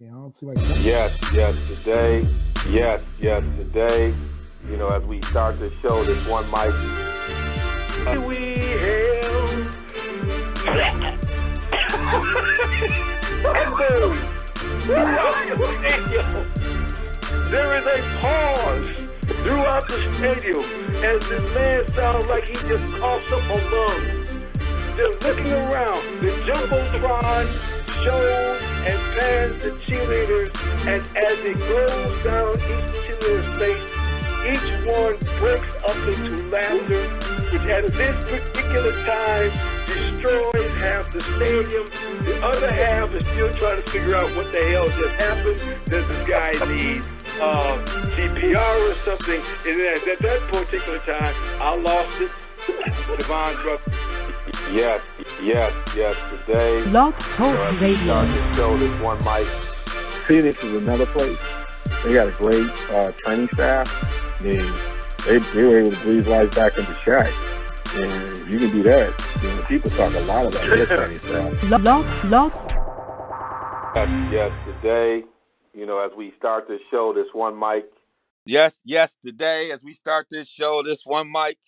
You know, it seems Today, as we start the show, this one mic. We hail. And throughout the stadium, there is a pause throughout the stadium as this man sounds like he just coughs up a lung. Just looking around, the Jumbotron shows and pans the cheerleaders, and as it goes down each cheerleader's face, each one breaks up into laughter, which at this particular time destroys half the stadium. The other half is still trying to figure out what the hell just happened. Does this guy need CPR or something? And then at that particular time, I lost it. Devon's brother. Today, Blog Talk Radio. Start the show, this one mic. Phoenix is another place. They got a great training staff. They were able to breathe life back into Shaq. And if you can do that, people talk a lot about their training staff. Blog. Today, as we start this show, this one mic. Today, as we start this show, this one mic.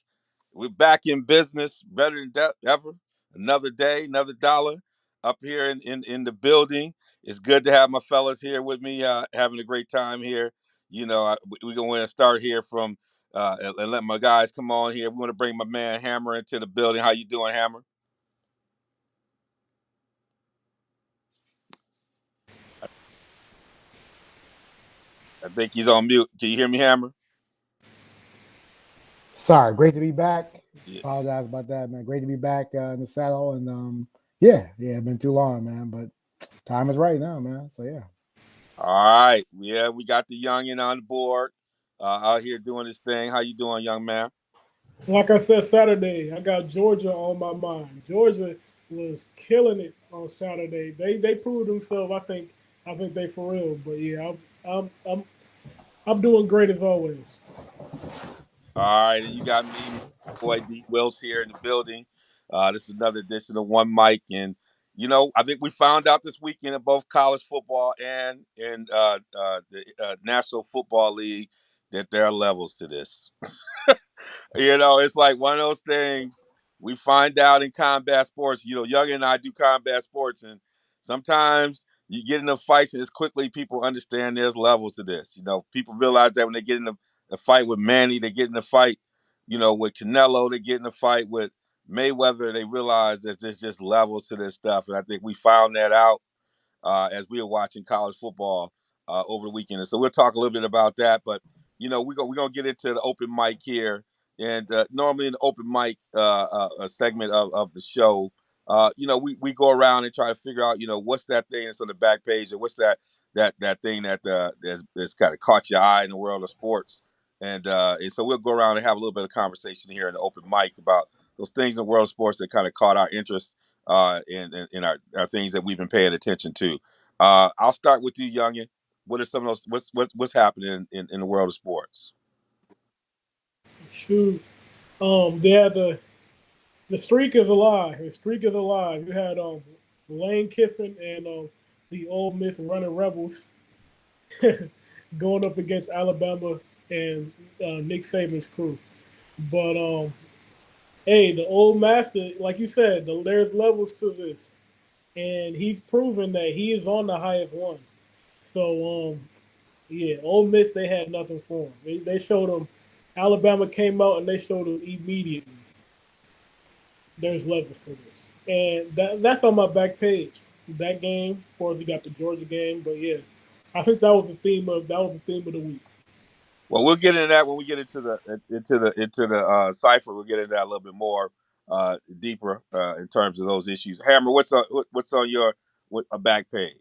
We're back in business, better than ever. Another day, another dollar up here in the building. It's good to have my fellas here with me, having a great time here. We're going to start here from and let my guys come on here. We want to bring my man Hammer into the building. How you doing, Hammer? I think he's on mute. Can you hear me, Hammer? sorry. Great to be back. Yeah. Apologize about that, man. Great to be back in the saddle, and it's been too long, man. But time is right now, man. So yeah. All right. Yeah, we got the youngin on the board out here doing his thing. How you doing, young man? Like I said Saturday, I got Georgia on my mind. Georgia was killing it on Saturday. They proved themselves. I think they for real. But yeah, I'm doing great as always. All right, and you got me, boy D Wills here in the building. This is another edition of One Mic, and I think we found out this weekend in both college football and in the National Football League that there are levels to this. It's like one of those things we find out in combat sports. Young and I do combat sports, and sometimes you get in the fights, and as quickly people understand there's levels to this. People realize that when they get in the fight with Manny, they get in the fight, with Canelo, they get in the fight with Mayweather. They realize that there's just levels to this stuff, and I think we found that out as we were watching college football over the weekend. And so we'll talk a little bit about that. But, we're going to get into the open mic here. And normally in the open mic a segment of the show, we go around and try to figure out, what's that thing that's on the back page, or what's that thing that's kind of caught your eye in the world of sports. And so we'll go around and have a little bit of conversation here in the open mic about those things in the world of sports that kind of caught our interest in our things that we've been paying attention to. I'll start with you, Youngin. What are some of those? What's happening in the world of sports? Shoot, they had the streak is alive. The streak is alive. You had Lane Kiffin and the Ole Miss running Rebels going up against Alabama and Nick Saban's crew. But hey, the old master, like you said, there's levels to this, and he's proven that he is on the highest one. So Ole Miss, they had nothing for him. They showed him. Alabama came out and they showed him immediately. There's levels to this, and that's on my back page. That game, of course, we got the Georgia game, but yeah, I think that was the theme of the week. Well, we'll get into that when we get into the cipher. We'll get into that a little bit more deeper in terms of those issues. Hammer, what's on your back page?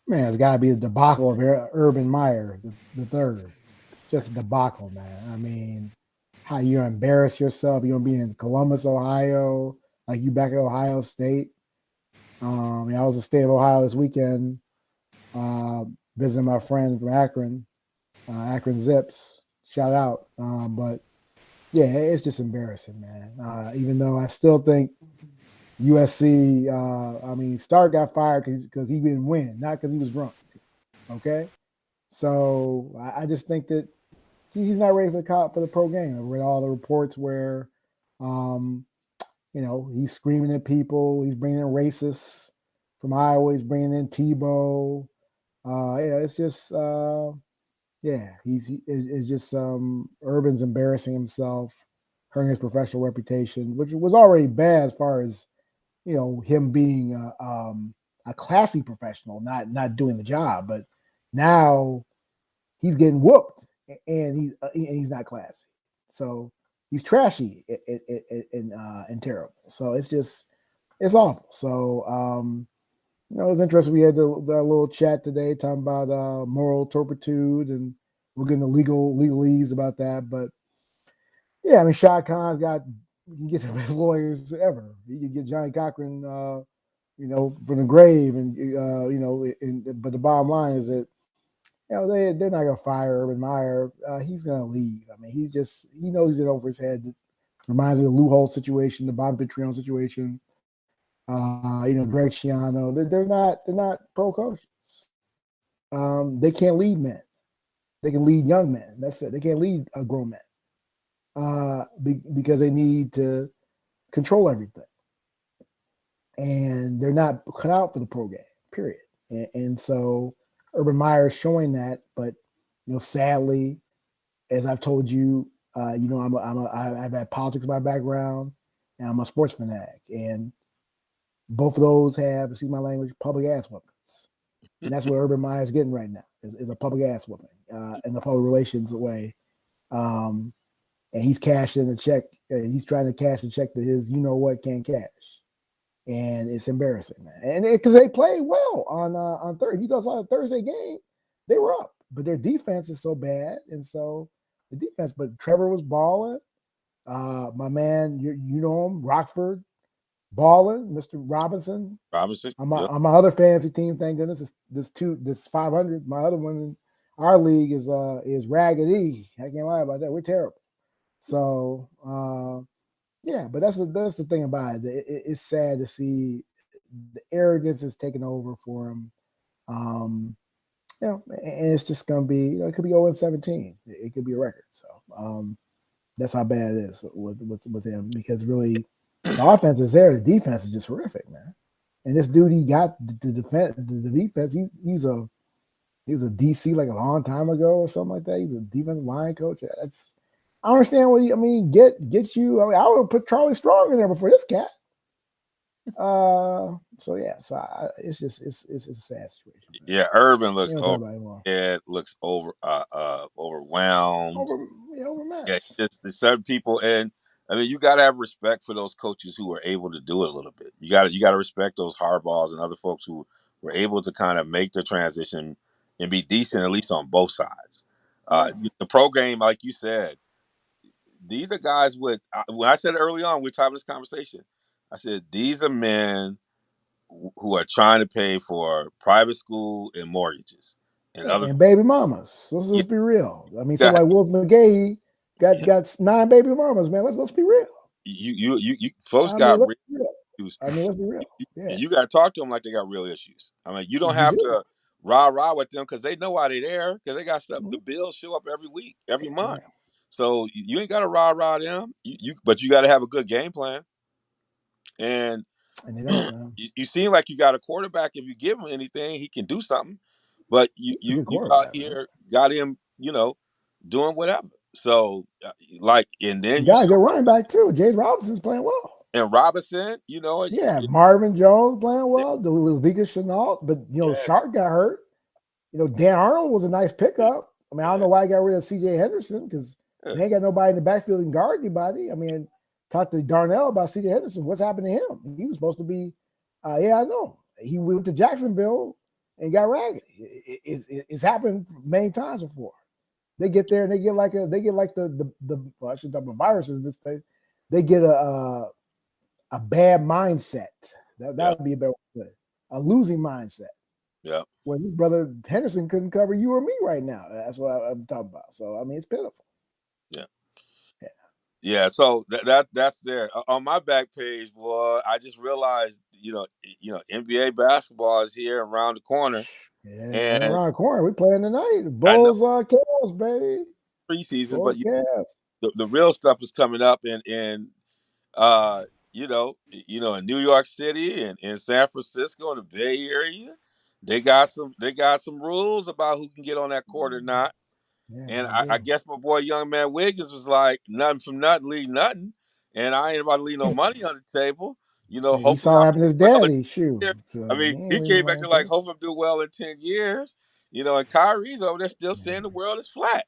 Man, it's got to be the debacle of Urban Meyer, the third. Just a debacle, man. I mean, how you embarrass yourself. You're going to be in Columbus, Ohio, like you back at Ohio State. I was in the state of Ohio this weekend, visiting my friend from Akron, Akron Zips. Shout out. But, yeah, it's just embarrassing, man. Even though I still think USC, Stark got fired because he didn't win, not because he was drunk. Okay, so I just think that he's not ready for the pro game. I read all the reports where, um, he's screaming at people. He's bringing in racists from Iowa. He's bringing in Tebow. It's just it's just Urban's embarrassing himself, hurting his professional reputation, which was already bad as far as him being a classy professional, not doing the job, but now he's getting whooped and he's not classy, so he's trashy and terrible. So it's awful. So it was interesting. We had the little chat today talking about moral turpitude, and we're getting the legalese about that. But yeah, I mean, Shad Khan's got, you can get the best lawyers ever. You can get Johnny Cochran, from the grave, and but the bottom line is that they're not gonna fire Urban Meyer. He's gonna leave. I mean, he knows it over his head. It reminds me of the Lou Holtz situation, the Bob Petrion situation. Greg Schiano. They're not pro coaches. They can't lead men. They can lead young men. That's it. They can't lead grown men because they need to control everything, and they're not cut out for the pro game. Period. And so Urban Meyer is showing that, but sadly, as I've told you, I've had politics in my background, and I'm a sports fanatic, and both of those have, excuse my language, public ass whoopings. And that's what Urban Meyer is getting right now, is a public ass whooping in the public relations way. And he's cashing the check. He's trying to cash the check that his you-know-what can't cash. And it's embarrassing, man. And because they played well on Thursday. If you saw the Thursday game, they were up. But their defense is so bad. And so the defense, but Trevor was balling. My man, you know him, Rockford, balling, Mr. Robinson. On Yep. my other fantasy team, thank goodness, this 500. My other one in our league is Raggedy. I can't lie about that. We're terrible. So yeah, but that's the thing about it. It's sad to see the arrogance is taking over for him. And it's just gonna be, it could be 0-17. It could be a record. So that's how bad it is with him, because really the offense is there, the defense is just horrific, man. And this dude, he got the defense, the defense. He was a DC like a long time ago or something like that. He's a defensive line coach. I understand what get you. I mean, I would put Charlie Strong in there before this cat. So yeah, it's a sad situation, man. Yeah, Urban looks overwhelmed. Yeah, overmatched. there's certain people, and I mean, you got to have respect for those coaches who were able to do it a little bit. You got to respect those Harbaughs and other folks who were able to kind of make the transition and be decent, at least on both sides. The pro game, like you said, these are guys with. When I said it early on, we were having this conversation. I said these are men who are trying to pay for private school and mortgages and other. And baby mamas. Let's be real. I mean, something like Wills McGahee got 9 baby mamas, man. Let's be real. You folks Let's got real be real. issues. Let's be real. Yeah, You got to talk to them like they got real issues. I mean, you don't you have do. to rah with them because they know why they're there, because they got stuff. The bills show up every week, every month. Right. So you ain't got to rah them. But you got to have a good game plan. And they don't, man. you seem like you got a quarterback. If you give him anything, he can do something. But He's a good you out quarterback, man. here got him, doing whatever. So and then You you got a saw good running back too. James Robinson's playing well. and Robinson, Yeah, Marvin Jones playing well. The Luvica Chenault, but Sharp got hurt. Dan Arnold was a nice pickup. I mean, I don't know why I got rid of C.J. Henderson, because they ain't got nobody in the backfield who can guard anybody. I mean, talk to Darnell about C.J. Henderson. What's happened to him? He was supposed to be. Yeah, I know. He went to Jacksonville and got ragged. It's happened many times before. They get there and they get like the well, I shouldn't talk about viruses in this case. They get a bad mindset. That would be a better way. A losing mindset. Yeah. Well, his brother Henderson couldn't cover you or me right now. That's what I'm talking about. So I mean, it's pitiful. Yeah. So that's there on my back page, boy. I just realized, NBA basketball is here around the corner. Yeah, right And around the corner. We playing tonight. I know Bulls Cavs, baby. preseason, Bulls but Cavs. the real stuff is coming up in uh, in New York City and in San Francisco, the Bay Area. They got some rules about who can get on that court or not. Yeah, And they I do. guess my boy Young Man Wiggins was like, nothing from nothing, leave nothing. And I ain't about to leave no money on the table. Yeah, he Hopefully saw what I'll happened to his do well in daddy. Shoot. 10 years. I So he mean, ain't he leaving came back money to to like, it. hopefully I'll do well in 10 years. And Kyrie's over there still saying the Yeah. world is flat.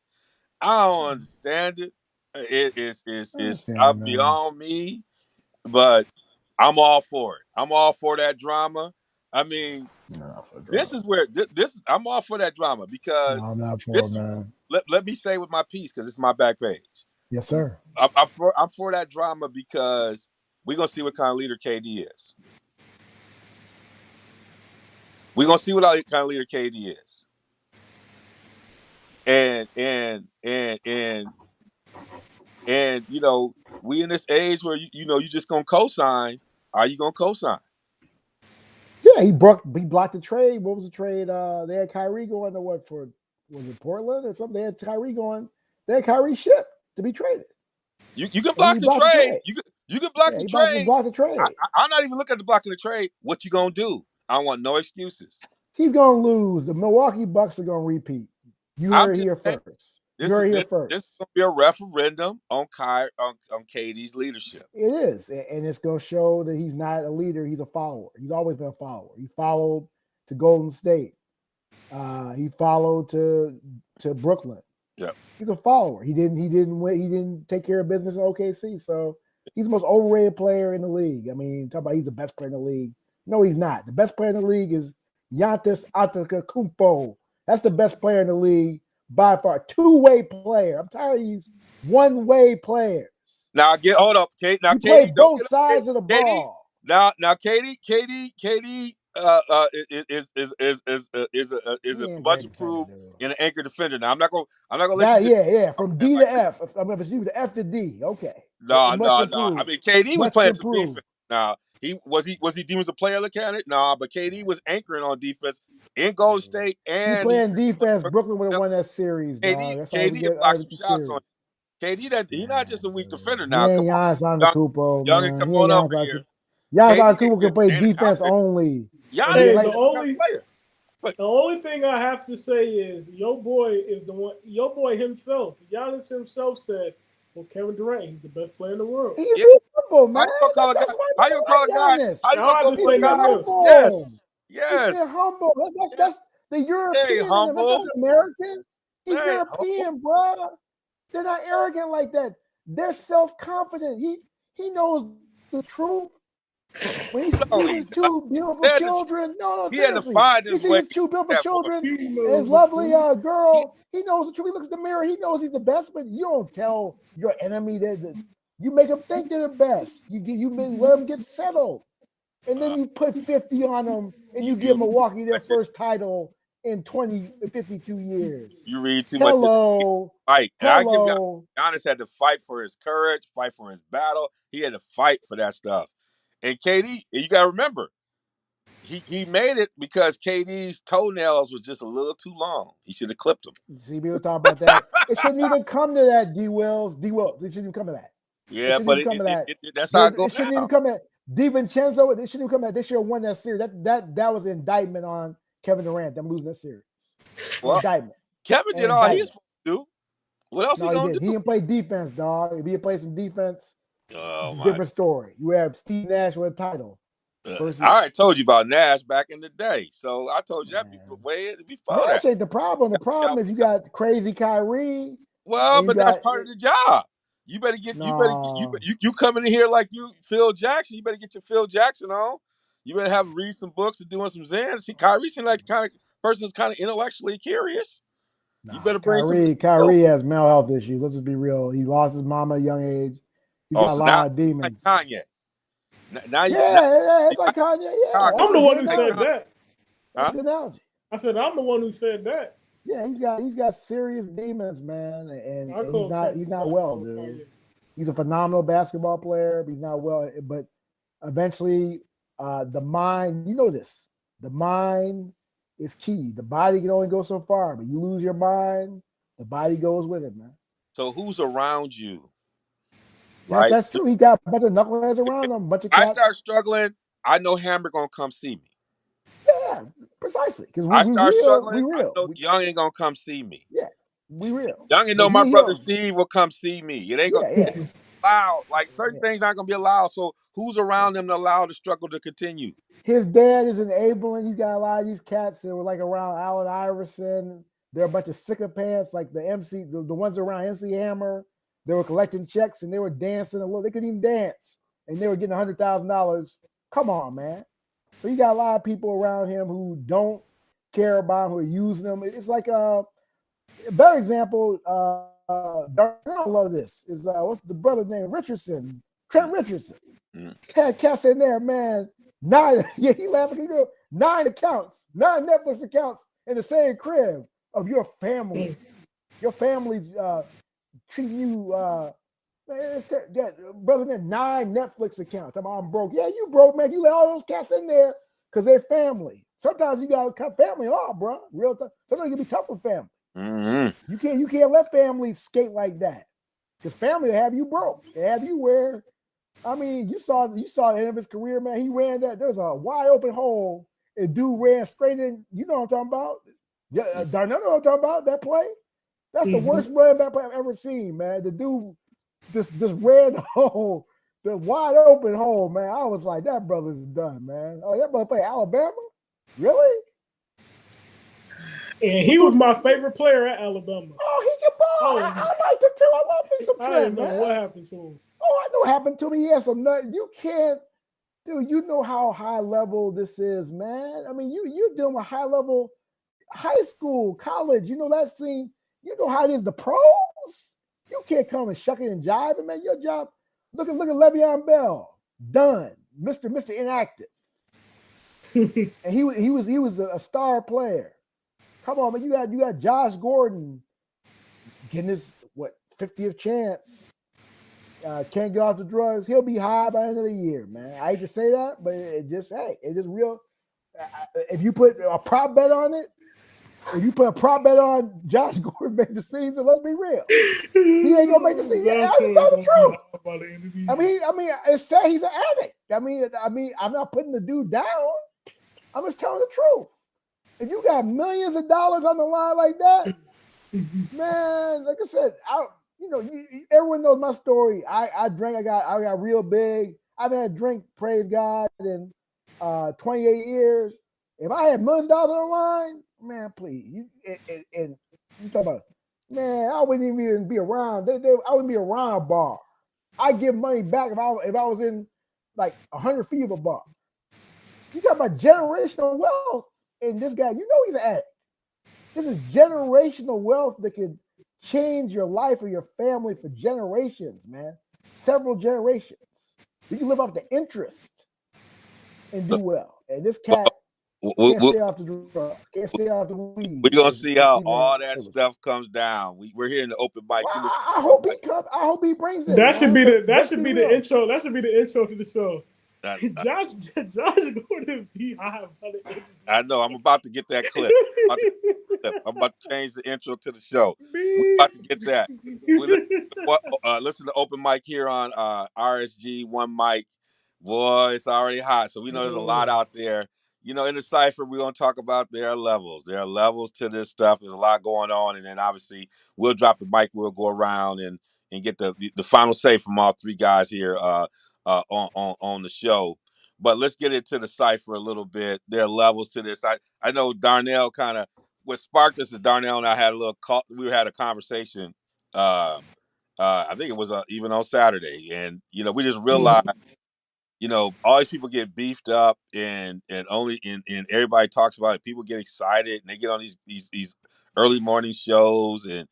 I don't understand it. I It's understand it, up man. beyond me, but I'm all for it. I'm all for that drama. I mean, No, for this drama. is where I'm all for that drama No, because I'm not for it, this man. let me say with my piece because it's my back page. Yes, sir. I'm for that drama because we're gonna see what kind of leader KD is. We're gonna see what kind of leader KD is. And we in this age where you just gonna co-sign. Are you gonna co-sign? Yeah, he blocked the trade. What was the trade? They had Kyrie going to what for? Was it Portland or something? They had Kyrie going. They had Kyrie shipped to be traded, You can and he block the blocked the trade. trade. You can block Yeah, the he trade. blocked the trade. I'm not even looking at the blocking the trade. What you gonna do? I want no excuses. He's gonna lose. The Milwaukee Bucks are gonna repeat. You I'm heard it just here saying first. You this heard is it here this, this is first. gonna be a referendum on KD's leadership. It is, and it's gonna show that he's not a leader. He's a follower. He's always been a follower. He followed to Golden State. He followed to Brooklyn. Yeah. He's a follower. He didn't take care of business in OKC. So he's the most overrated player in the league. I mean, talk about he's the best player in the league. No, he's not. The best player in the league is Giannis Antetokounmpo. That's the best player in the league by far. Two-way player. I'm tired of these one-way players. Now hold up, Kate. Now You play Katie, don't both get up, sides of the Katie. ball. Now Katie, is He a ain't a much great defender, improved dude. and an anchor defender. Now I'm not gonna let you That just yeah. talk From that D like to that. F. I mean, if it's you to F to D, okay. Much No. I improved. mean, KD was Much playing some improved. defense. Now he deemed as a player look at it? No, but KD was anchoring on defense in Golden State, He and playing defense. Brooklyn would have won that series, KD dog. That's why we KD get blocked some the shots on series. KD. That he's not just a Man, weak defender. dude. He Now, come ain't on, Giannis young, Antetokounmpo, young and man. come He ain't on over Giannis Antetokounmpo. here. Giannis KD Antetokounmpo is can play and defense only. And Giannis he is Hey, a the like different kind of only player. But the only thing I have to say is your boy is the one. Your boy himself, Giannis himself, said, "Well, Kevin Durant, he's the best player in the world." he's yeah, humble, man. how you gonna call a guy? That's why How you gonna call a people guy? like Giannis. How I you don't gonna have go to for a say He's guy? nothing else. humble. He's Yes. being humble. Yeah. That's the Hey, European in him. That's not humble. the American. He's Hey, humble. European, bro. They're not arrogant like that. They're self-confident. He knows the truth. When he No, sees he his two beautiful He had to, children, no, he had to seriously, find he his sees way his two to beautiful that point. children He and his knows the lovely truth. He, girl. He knows the truth. He looks in the mirror. He knows he's the best, but you don't tell your enemy that you make them think they're the best. Let them get settled, and then you put 50 on them, and you give you Milwaukee their much in- first title in 52 years. you read too much in the Hello, fight, and I give hello. Giannis had to fight for his courage, fight for his battle. He had to fight for that stuff. And KD, you got to remember, he made it because KD's toenails was just a little too long. He should have clipped them. See, people talk about that. It shouldn't even come to that, D Wills. D Wills. It shouldn't even come to that. It Yeah, shouldn't but even come to that. that's how it goes It shouldn't even now. come at DiVincenzo. It shouldn't even come at. They should have won that series. That was an indictment on Kevin Durant. Them losing that series. Well, Indictment. Kevin An did all he was indictment. supposed to do. What else he No, he gonna did. do? He didn't play defense, dog. If he had played some defense, Oh my! different story. You have Steve Nash with a title first I year. already told you about Nash back in the day, so I told you that Man. way before that. Nash ain't the problem. The problem is you got crazy Kyrie, Well, and you but that's got part of the job. no. You coming in here like you Phil Jackson. You better get your Phil Jackson on. You better read some books and doing some Zen. See, Kyrie seems like the kind of person that's kind of intellectually curious. You Nah, better bring some. Kyrie has mental health issues. Let's just be real. He lost his mama at a young age. He's Oh, got a so now lot of it's like demons. Kanye. Now you now, Yeah, it's like Kanye. Yeah, Chicago. that's I'm the a one good who Like said analogy. that. That's a huh? good analogy. I said I'm the one who said that. Yeah, he's got serious demons, man, and I call he's not well, dude. Kanye. He's a phenomenal basketball player, but he's not well. But eventually, the mind, you know this, the mind is key. The body can only go so far, but you lose your mind, the body goes with it, man. So who's around you, That's right? that's true. He got a bunch of knuckleheads around him, a bunch of I start cats. struggling, I know Hammer gonna come see me. Yeah, precisely. Because we, I we start real, we struggling, I real. know Young ain't gonna come see me. Yeah, we real. Young ain't know Because my brother he'll, Steve will come see me. It ain't gonna yeah, yeah, allow. Like certain yeah. things aren't gonna be allowed. So who's around them to allow the struggle to continue? His dad is enabling. He's got a lot of these cats that were like around Allen Iverson. They're a bunch of sycophants, like the MC, the ones around MC Hammer. They were collecting checks and they were dancing a little. They couldn't even dance, and they were getting $100,000. Come on, man. So you got a lot of people around him who don't care about him, who are using him. It's like a better example. I love this. Is what's the brother's name? Richardson, Trent Richardson. Mm. Had cats in there, man. 9, yeah, he laughing. You know, 9 accounts, 9 Netflix accounts in the same crib of your family. Your family's treating you, man. Brother, there 9 Netflix accounts. I'm broke. Yeah, you broke, man. You let all those cats in there because they're family. Sometimes you gotta cut family off, bro. Real tough. Sometimes you can be tough with family. Mm-hmm. You can't let families skate like that because family will have you broke. They have you where. I mean, you saw the end of his career, man. He ran that. There's a wide open hole, and dude ran straight in. You know what I'm talking about? Yeah, Darnell know what I'm talking about. That play. That's the worst running back play I've ever seen, man. The dude just ran the hole, the wide open hole, man. I was like, that brother's done, man. Oh, that brother play Alabama? Really? And he was my favorite player at Alabama. Oh, he can ball. I liked him too. I love me some I Trent, didn't know man. what happened to him. Oh, I know what happened to me. He had some nut. You can't, dude. You know how high level this is, man. I mean, you're dealing with high level, high school, college. You know that scene. You know how it is. The pros. You can't come and shuck it and jive it, man. Your job. Look at Le'Veon Bell. Done, Mister Inactive. And he was a star player. Come on, man. You got Josh Gordon getting his 50th chance. Can't get off the drugs. He'll be high by the end of the year, man. I hate to say that, but it's just real. If you put a prop bet on it, if you put a prop bet on Josh Gordon make the season, let's be real. He ain't gonna make the season. I'm just telling the truth. I mean, it's sad he's an addict. I mean, I'm not putting the dude down. I'm just telling the truth. If you got millions of dollars on the line like that, man, like I said, everyone knows my story. I drank. I got real big. I've had a drink, praise God, in 28 years. If I had millions of dollars on the line, man, please, and you talk about, man, I wouldn't even be around. I wouldn't be around a bar. I'd give money back if I was in like 100 feet of a bar. You talk about generational wealth, and this guy, he's an addict. This is generational wealth that could change your life or your family for generations, man. Several generations. You can live off the interest and do well. And this cat can't stay off the drug, can't stay off the weed. We're gonna see how all that stuff comes down. We're here in the open mic. Well, I hope he comes. I hope he brings it. That should be the intro. That should be the intro to the show. Josh Gordon be high. I know. I'm about to get that clip. I'm about to change the intro to the show. We're about to get that. Listen to open mic here on RSG One Mic. Boy, it's already hot. So we know there's a lot out there. In the cipher, we're going to talk about there are levels. There are levels to this stuff. There's a lot going on. And then obviously we'll drop the mic. We'll go around and get the final say from all three guys here on the show. But let's get into the cipher a little bit. There are levels to this. I know Darnell kind of, what sparked this is Darnell and I had we had a conversation. I think it was even on Saturday. And, we just realized, all these people get beefed up and only and everybody talks about it. People get excited and they get on these early morning shows and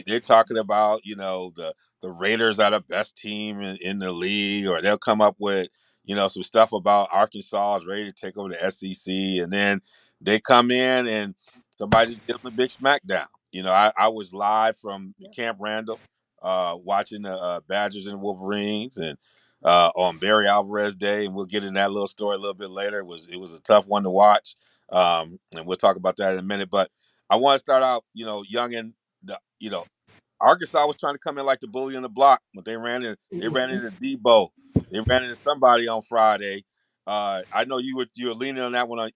they're talking about, the Raiders are the best team in the league, or they'll come up with, some stuff about Arkansas is ready to take over the SEC. And then they come in and somebody just gives them a big smackdown. I was live from Camp Randall watching the Badgers and Wolverines and on Barry Alvarez Day, and we'll get in that little story a little bit later. It was a tough one to watch. And we'll talk about that in a minute. But I want to start out, young and Arkansas was trying to come in like the bully on the block, but they ran into Debo. They ran into somebody on Friday. I know you were leaning on that one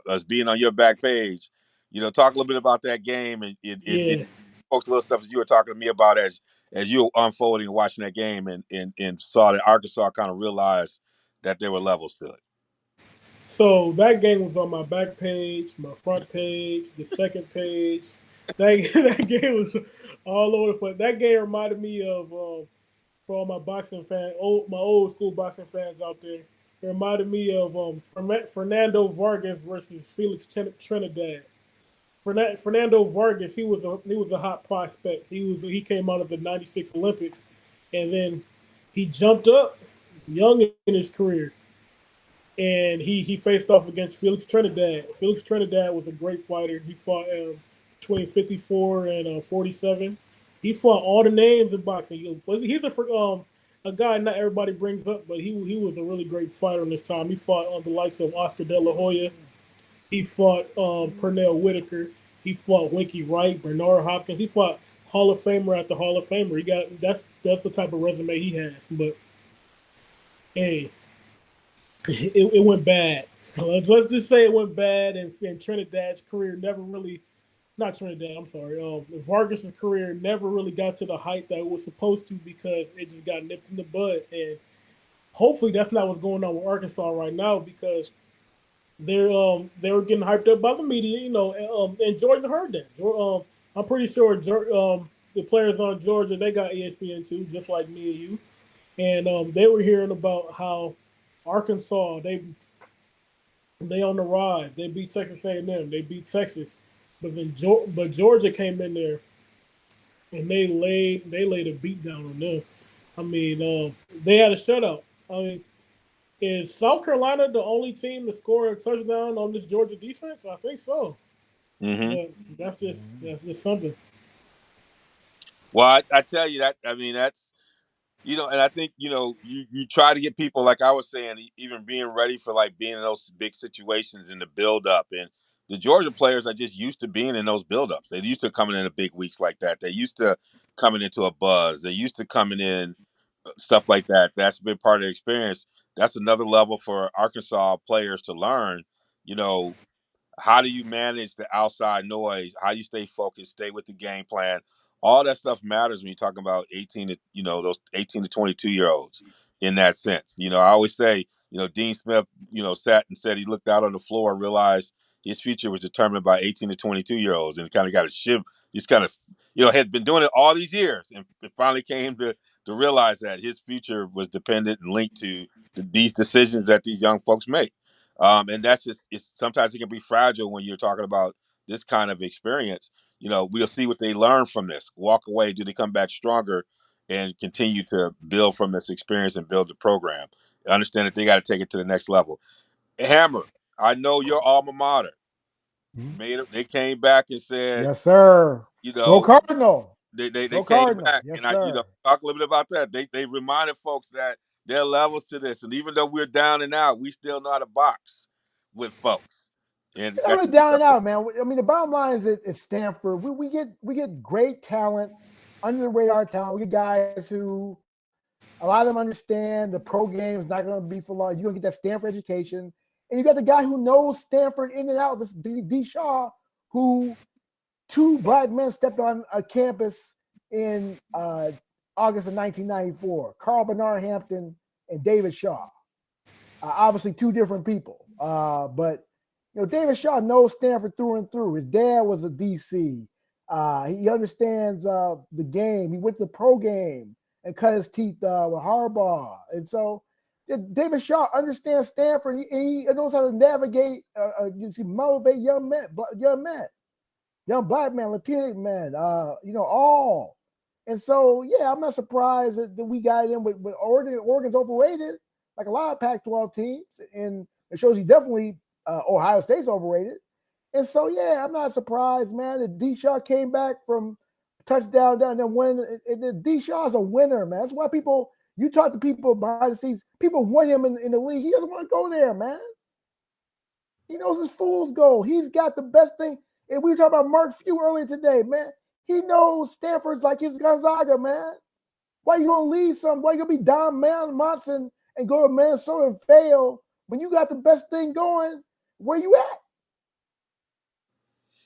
as being on your back page. Talk a little bit about that game and Yeah. folks, a little stuff that you were talking to me about as you were unfolding and watching that game and saw that Arkansas kind of realized that there were levels to it. So that game was on my back page, my front page, the second page. That that game was all over the place. That game reminded me of for all my boxing my old school boxing fans out there. It reminded me of Fernando Vargas versus Felix Trinidad. Fernando Vargas, he was a hot prospect. He came out of the '96 Olympics, and then he jumped up young in his career, and he faced off against Felix Trinidad. Felix Trinidad was a great fighter. He fought between 54 and 47. He fought all the names in boxing. He's a guy not everybody brings up, but he was a really great fighter in this time. He fought on the likes of Oscar De La Hoya. He fought Pernell Whitaker. He fought Winky Wright, Bernard Hopkins. He fought Hall of Famer after Hall of Famer. That's the type of resume he has. But hey, it went bad. So let's just say it went bad, and Trinidad's career never really, not Trinidad, I'm sorry, Vargas's career never really got to the height that it was supposed to because it just got nipped in the bud. And hopefully that's not what's going on with Arkansas right now because they were getting hyped up by the media, and Georgia heard that. I'm pretty sure the players on Georgia, they got ESPN too, just like me and you, and they were hearing about how Arkansas they on the rise. They beat Texas A&M. They beat Texas, but Georgia came in there and they laid a beat down on them. I mean, they had a shutout. I mean, is South Carolina the only team to score a touchdown on this Georgia defense? I think so. Mm-hmm. But that's just something. Well, I tell you that. I mean, that's and I think you try to get people like I was saying, even being ready for like being in those big situations in the build up, and the Georgia players are just used to being in those build ups. They're used to coming into big weeks like that. They're used to coming into a buzz. They're used to coming in stuff like that. That's been part of the experience. That's another level for Arkansas players to learn. You know, how do you manage the outside noise? How you stay focused, stay with the game plan? All that stuff matters when you're talking about 18 to those 18 to 22-year-olds in that sense. I always say, Dean Smith, sat and said he looked out on the floor and realized his future was determined by 18 to 22-year-olds and kind of got a shiv. He's kind of, had been doing it all these years and it finally came to realize that his future was dependent and linked to these decisions that these young folks make. And that's sometimes it can be fragile when you're talking about this kind of experience. We'll see what they learn from this. Walk away. Do they come back stronger and continue to build from this experience and build the program? Understand that they got to take it to the next level. Hammer, I know your alma mater. They came back and said, Yes, sir. you Go know, Cardinal. they Go came Cardinal. back Yes, and I sir. talk a little bit about that. They reminded folks that there are levels to this, and even though we're down and out, we still know how to box with folks. And Not really down and out, man. I mean, the bottom line is at Stanford, we get great talent, under the radar talent. We get guys who a lot of them understand the pro game is not going to be for long. You're going to get that Stanford education, and you got the guy who knows Stanford in and out. This D. Shaw, who two black men stepped on a campus in August of 1994. Carl Bernard Hampton and David Shaw. Obviously, two different people, but David Shaw knows Stanford through and through. His dad was a DC. He understands the game. He went to the pro game and cut his teeth with Harbaugh. And so David Shaw understands Stanford. He knows how to navigate, motivate young black men, Latino men, all. And so, yeah, I'm not surprised that we got in with Oregon. Oregon's overrated, like a lot of Pac-12 teams. And it shows you definitely Ohio State's overrated. And so, yeah, I'm not surprised, man, that D. Shaw came back from touchdown down and win. And D. Shaw's a winner, man. That's why you talk to people behind the scenes, people want him in the league. He doesn't want to go there, man. He knows his fool's gold. He's got the best thing. And we were talking about Mark Few earlier today, man. He knows Stanford's like his Gonzaga, man. Why you gonna leave some? Why you gonna be Don Monson and go to Minnesota and fail when you got the best thing going? Where you at?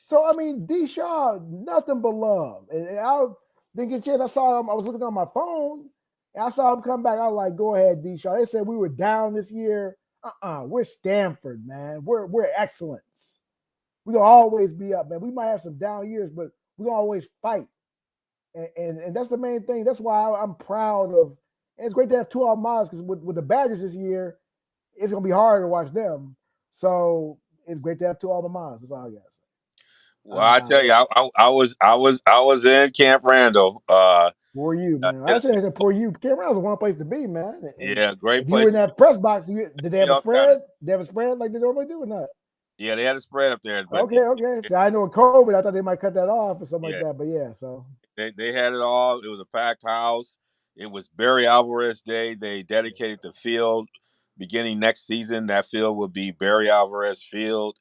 So I mean, D. Shaw, nothing but love. And I didn't get a chance. I saw him. I was looking on my phone, and I saw him come back. I was like, "Go ahead, D. Shaw." They said we were down this year. We're Stanford, man. We're excellence. We're gonna always be up, man. We might have some down years, but we're gonna always fight. And that's the main thing. That's why I'm proud of. And it's great to have two alma maters because with the Badgers this year, it's gonna be hard to watch them. So it's great to have two alma maters. That's all I got to say. Well, I tell you, I was in Camp Randall. Poor you, man. I said that poor you. Camp Randall's one place to be, man. And yeah, great if you were in place. that press box, did they have a On spread? Saturday. Did they have a spread like they normally do or not? Yeah, they had a spread up there, but Okay. So I know with COVID, I thought they might cut that off or something like that. But yeah, so they had it all. It was a packed house. It was Barry Alvarez Day. They dedicated the field. Beginning next season, that field will be Barry Alvarez Field.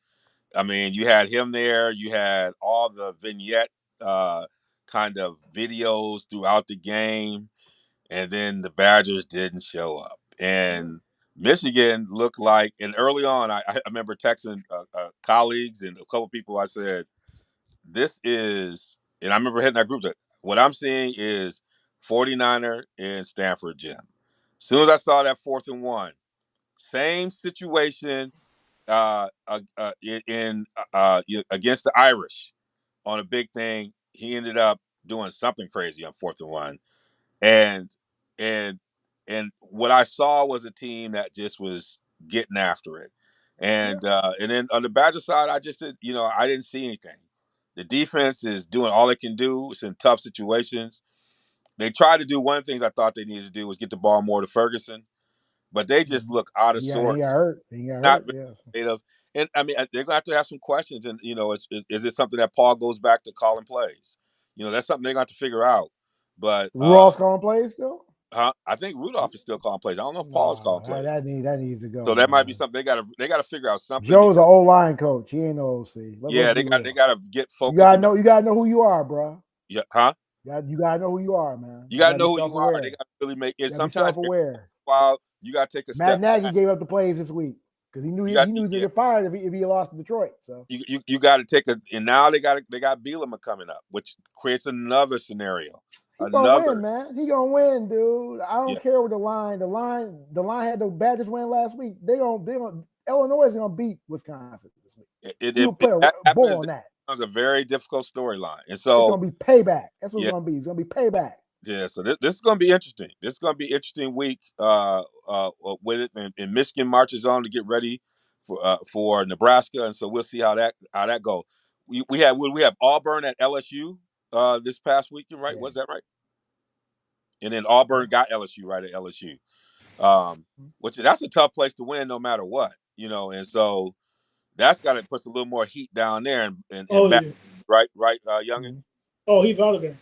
I mean, you had him there. You had all the vignette kind of videos throughout the game, and then the Badgers didn't show up. And Michigan looked like, and early on, I remember texting colleagues and a couple people. I said, "This is," and I remember hitting that group chat. What I'm seeing is 49er in Stanford gym. As soon as I saw that 4th and 1, same situation in against the Irish on a big thing. He ended up doing something crazy on 4th and 1, and and and what I saw was a team that just was getting after it, and then on the Badger side, I just said, I didn't see anything. The defense is doing all it can do. It's in tough situations. They tried to do one of the things I thought they needed to do was get the ball more to Ferguson, but they just look out of he got sorts, hurt. He got not hurt. Yes. creative. And I mean, they're gonna have to have some questions. And is it something that Paul goes back to calling plays? That's something they're gonna have to figure out. But Rudolph's calling plays still. I think Rudolph is still calling plays. I don't know if Paul is calling No, plays. that needs to go. So that might be Man. something they gotta figure out something. Joe's an O line coach. He ain't no OC. Let's They be real. gotta get focused. You gotta know who you are, bro. Yeah, huh? You gotta know who you are, man. You gotta know who you are. They gotta really make it. You gotta be Sometimes self-aware. while you gotta take a Matt step Nagy back. gave up the plays this week because he knew he was gonna get fired if he lost to Detroit. So you got to take and now they got Bielema coming up, which creates another scenario. He gonna win, man. He gonna win, dude. I don't care with the line. The line had the Badgers win last week. They gonna Illinois is gonna beat Wisconsin this week. You'll play a bull on that. It was a very difficult storyline, and so it's gonna be payback. That's what it's gonna be. It's gonna be payback. Yeah, so this is going to be interesting. This is going to be an interesting week with it, and Michigan marches on to get ready for Nebraska, and so we'll see how that goes. We have Auburn at LSU this past weekend, right? Yeah. Was that right? And then Auburn got LSU right at LSU, which that's a tough place to win no matter what, and so that's got to put a little more heat down there. And right, Youngin? Oh, he's out of there.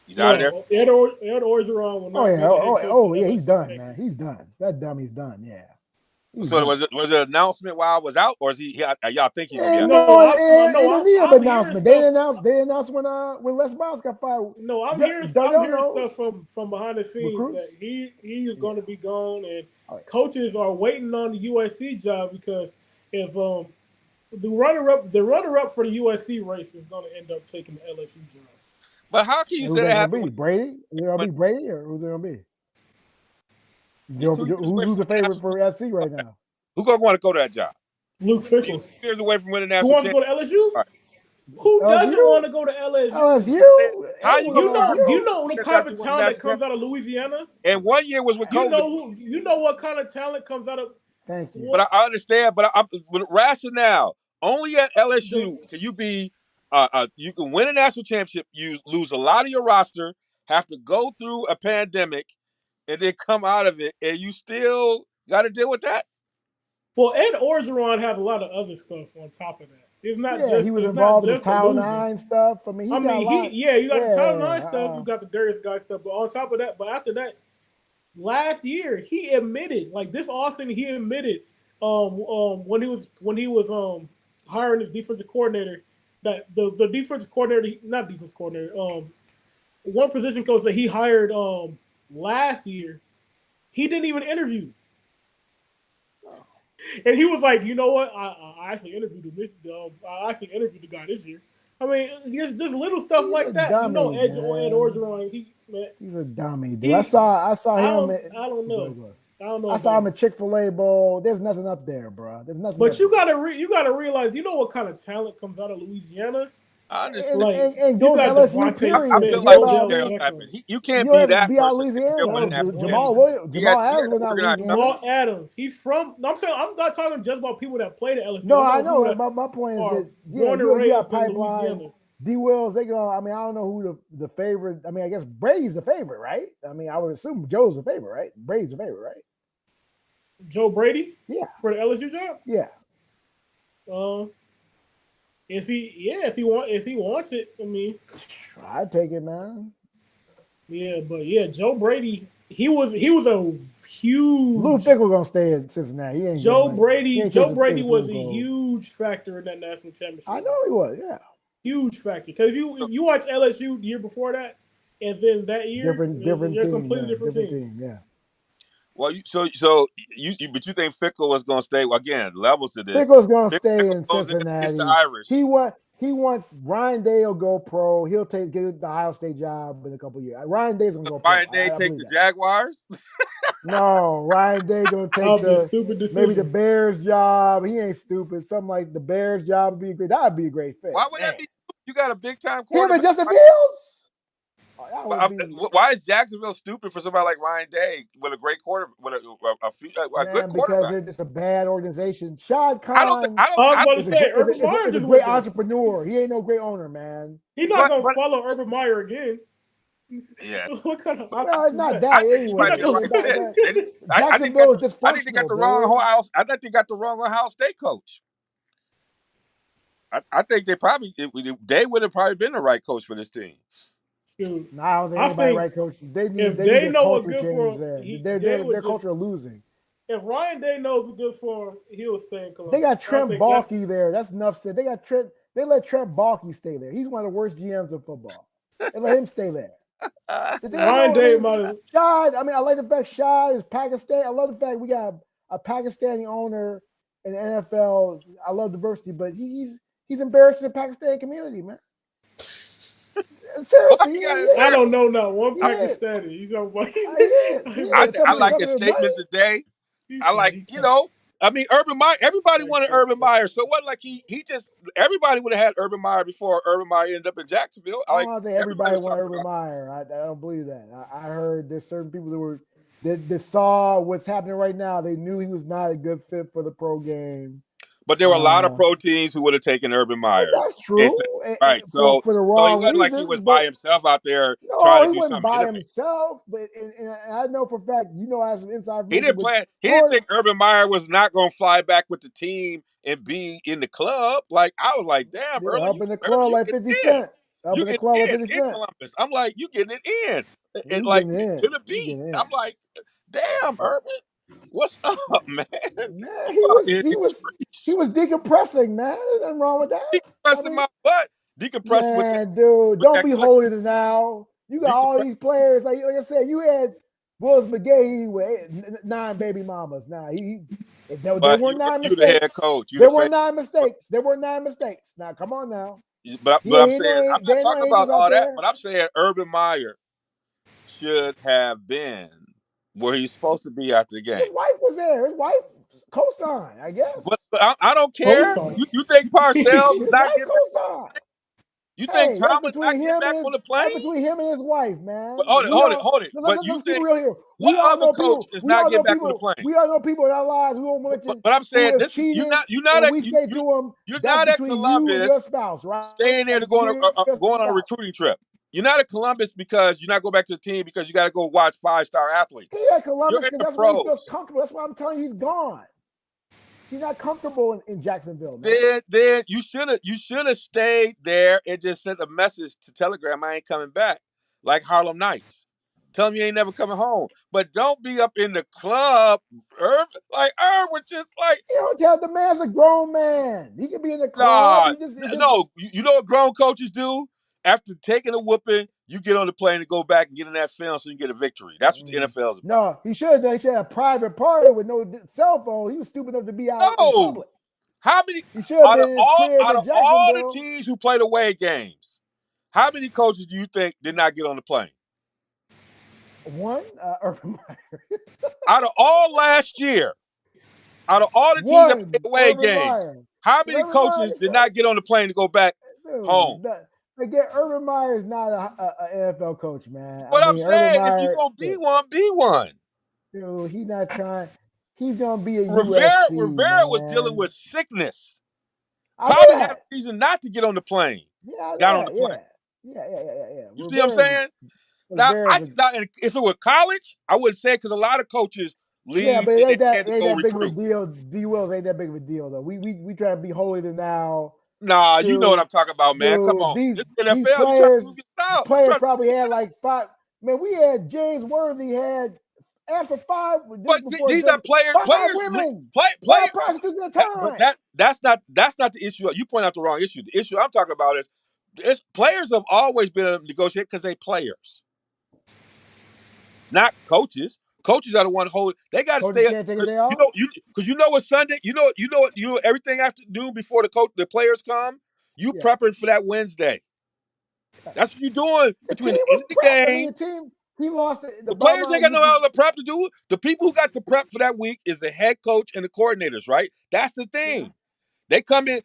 He's out of there. Ed Orgeron will not yeah. He's done, man. He's done. That dummy's done. Yeah. So was it an announcement while I was out, or is y'all think he's gonna be out? No, need an announcement. They announced when Les Miles got fired. No, I'm hearing stuff from behind the scenes that he is going to be gone, and coaches are waiting on the USC job because if the runner up for the USC race is going to end up taking the LSU job. But how can you say that happened? Brady? Is it gonna be Brady or who's it gonna be? Who's the favorite for SC right now? Who's gonna want to go to that job? Luke Fickell. 2 years away from winning national. Who wants to go to LSU? Right. Who doesn't want to go to LSU? How do you know the kind of talent that comes out of Louisiana? And 1 year was with COVID. You know what kind of talent comes out of. Thank you. But I understand. But with rationale, only at LSU can you be. You can win a national championship. You lose a lot of your roster. Have to go through a pandemic, and then come out of it, and you still got to deal with that. Well, Ed Orgeron has a lot of other stuff on top of that. It's not he was involved in the Title IX stuff. I mean, you got the Title IX stuff. You got the Darius Guy stuff. But on top of that, after that, last year he admitted, like this offseason, he admitted when he was hiring his defensive coordinator, that the defensive coordinator, not defensive coordinator, one position coach that he hired last year, he didn't even interview. And he was like, you know what? I actually interviewed him I actually interviewed the guy this year. I mean, just little stuff He's a like that. You know, dummy, Ed man. Orgeron, He's a dummy, dude. I he, saw him. I don't Go ahead, know. go ahead. I don't know I saw about him at Chick-fil-A Bowl. There's nothing up there, bro. There's nothing but up there. you gotta realize, you know what kind of talent comes out of Louisiana? I understand. Like And you goes to got LSU, Devontae I period. Smith, feel Forget like you about Odell stereotyping. Beckham, You you can't don't be have to that be out person if Louisiana. you're winning No, national Jamal championships. Adams was not Louisiana. Jamal Adams. He's from. No, I'm not talking just about people that played at LSU. No, I'm I talking people know. that My point is are that born and you got raised in pipeline. Louisiana. D Wills, they go. I mean, I don't know who the favorite. I mean, I guess Brady's the favorite, right? I mean, I would assume Joe's the favorite, right? Brady's the favorite, right? Joe Brady Yeah, for the LSU job. yeah. If he wants it, I mean, I'd take it, man. yeah, but yeah, Joe Brady, he was a Lou huge. Fickle gonna stay in Cincinnati. He ain't Joe going. He Brady, ain't Joe chasing Brady was a field goals. huge factor in that national championship. I know he was. Yeah. Huge factor, because if you watch LSU the year before that, and then that year, Different you're a team. completely Yeah. different team. Yeah. Well, but you think Fickle was going to stay? Well, again, levels to this. Fickle's gonna stay in goes against the Cincinnati. Irish. He wants Ryan Day will go pro. He'll get the Ohio State job in a couple of years. Ryan Day's gonna go pro. Ryan Day take the Jaguars. No, Ryan Day gonna take That'll be a stupid decision. maybe the Bears job. He ain't stupid. Something like the Bears job would be great. That'd be a great fit. Why would that be? You got a big time Him quarterback. and Justin Fields. Why is Jacksonville stupid for somebody like Ryan Day with a great quarter, with a good Because quarterback? they're just a bad organization. Shad I don't. Khan I I was don't. going to say Urban Meyer is a is great with them. entrepreneur. He ain't no great owner, man. He's not going to follow Urban Meyer again. Yeah. What kind of Well, it's not that I think he anyway. might be the right fit. Jacksonville is dysfunctional. I think they got the wrong Ohio. I think they got the wrong Ohio State coach. I think they they would have probably been the right coach for this team. Dude, No, I don't think anybody right coach. They need a culture change there. Their culture are losing. If Ryan Day knows what's good for him, he'll stay in Columbus. They got Trent Baalke there. That's enough said. They got Trent. They let Trent Baalke stay there. He's one of the worst GMs in football. They let him stay there. Ryan Day might have. Shad. I mean, I like the fact Shad is Pakistan. I love the fact we got a Pakistani owner in the NFL. I love diversity, but he's embarrassing the Pakistani community, man. Seriously, I don't know now. One Pakistani. He's on. I like his statement today. I like, I mean, Urban Meyer. Everybody wanted Urban Meyer, so what? Like he just everybody would have had Urban Meyer before Urban Meyer ended up in Jacksonville. I don't think everybody wanted Urban Meyer. I don't believe that. I heard there's certain people that saw what's happening right now. They knew he was not a good fit for the pro game. But there were a lot of pro teams who would have taken Urban Meyer. That's true. Right. So for the wrong he wasn't reasons, like he was by himself out there no, trying to do he wasn't something. By himself, but and I know for a fact, I have some inside. He didn't plan. He didn't think Urban Meyer was not going to fly back with the team and be in the club. Like I was like, damn, Early, up in the club like 50 Cent. Up in the club like 50 Cent. Columbus. I'm like, you getting it in, and like to the beat. I'm like, damn, Urban. What's up, man? Man, he was decompressing, man. There's nothing wrong with that. Decompressing my butt. Decompressing man, dude. Don't be holier than thou. You got all these players. Like I said, you had Willis McGahee with 9 baby mamas. Now there were 9 mistakes. You the head coach. There were 9 mistakes. There were 9 mistakes. Now come on now. But I'm saying I'm not talking about all that. But I'm saying Urban Meyer should have been where he's supposed to be after the game. His wife was there. His wife co-signed, I guess. But I don't care. You think Parcells is not getting co-signed? You think Tomlin not getting back on the plane? That's between him and his wife, man. But hold it. But you think real here. What other coach is not getting back on the plane? We all know people in our lives. We won't mention. But I'm saying this. You're not at Columbus. Your spouse, right? Staying there to going on a recruiting trip. You're not at Columbus because you're not going back to the team because you got to go watch 5-star athletes. He's at Columbus because that's where he feels comfortable. That's why I'm telling you he's gone. He's not comfortable in Jacksonville, man. Then you should have stayed there and just sent a message to Telegram. I ain't coming back, like Harlem Nights. Tell him you ain't never coming home. But don't be up in the club. Herb was just like, You don't tell the man's a grown man. He can be in the club. nah, He just no. You know what grown coaches do? After taking a whooping, you get on the plane and go back and get in that film so you get a victory. That's what the NFL is about. No, he should have done. He should have a private party with no cell phone. He was stupid enough to be out in No. public. How many He should have out of been in his crib in all the Jacksonville. teams who played away games? How many coaches do you think did not get on the plane? One, Urban Meyer. Out of all last year, out of all the teams that played One, away Urban games, Meyer. how many Urban Meyer, coaches did not get on the plane to go back home? dude, again, Urban Meyer is not an NFL coach, man. What I'm Urban saying, if you're Meyer, gonna be one, be one. dude, he's not trying. He's gonna be a Rivera USC, was dealing man. with sickness. I know Probably had a that. reason not to get on the plane. Yeah, I know Got on the that. plane. Yeah. You see what I'm saying? Now, if it were college, I wouldn't say it because a lot of coaches leave. Yeah, but it ain't and that big of a deal. D. Wills ain't that big of a deal though. We try to be holier than thou. Nah, Dude, you know what I'm talking about, man. Come on. These NFL, you players, trying to prove your style. players probably had like 5. Man, we had James Worthy had after 5. But these are players. 5 women. Players. Prostitutes at a time. But that's not the issue. You point out the wrong issue. The issue I'm talking about is players have always been able to negotiate because they players, not coaches. Coaches are the one holding. They got to stay. Can't take a day off? Because you know what Sunday. You know what you everything I have to do before the players come. You prepping for that Wednesday. That's what you're doing between the end of the game. The team. He lost the players ain't got no other prep to do. The people who got the prep for that week is the head coach and the coordinators, right? That's the thing. Yeah. They come in.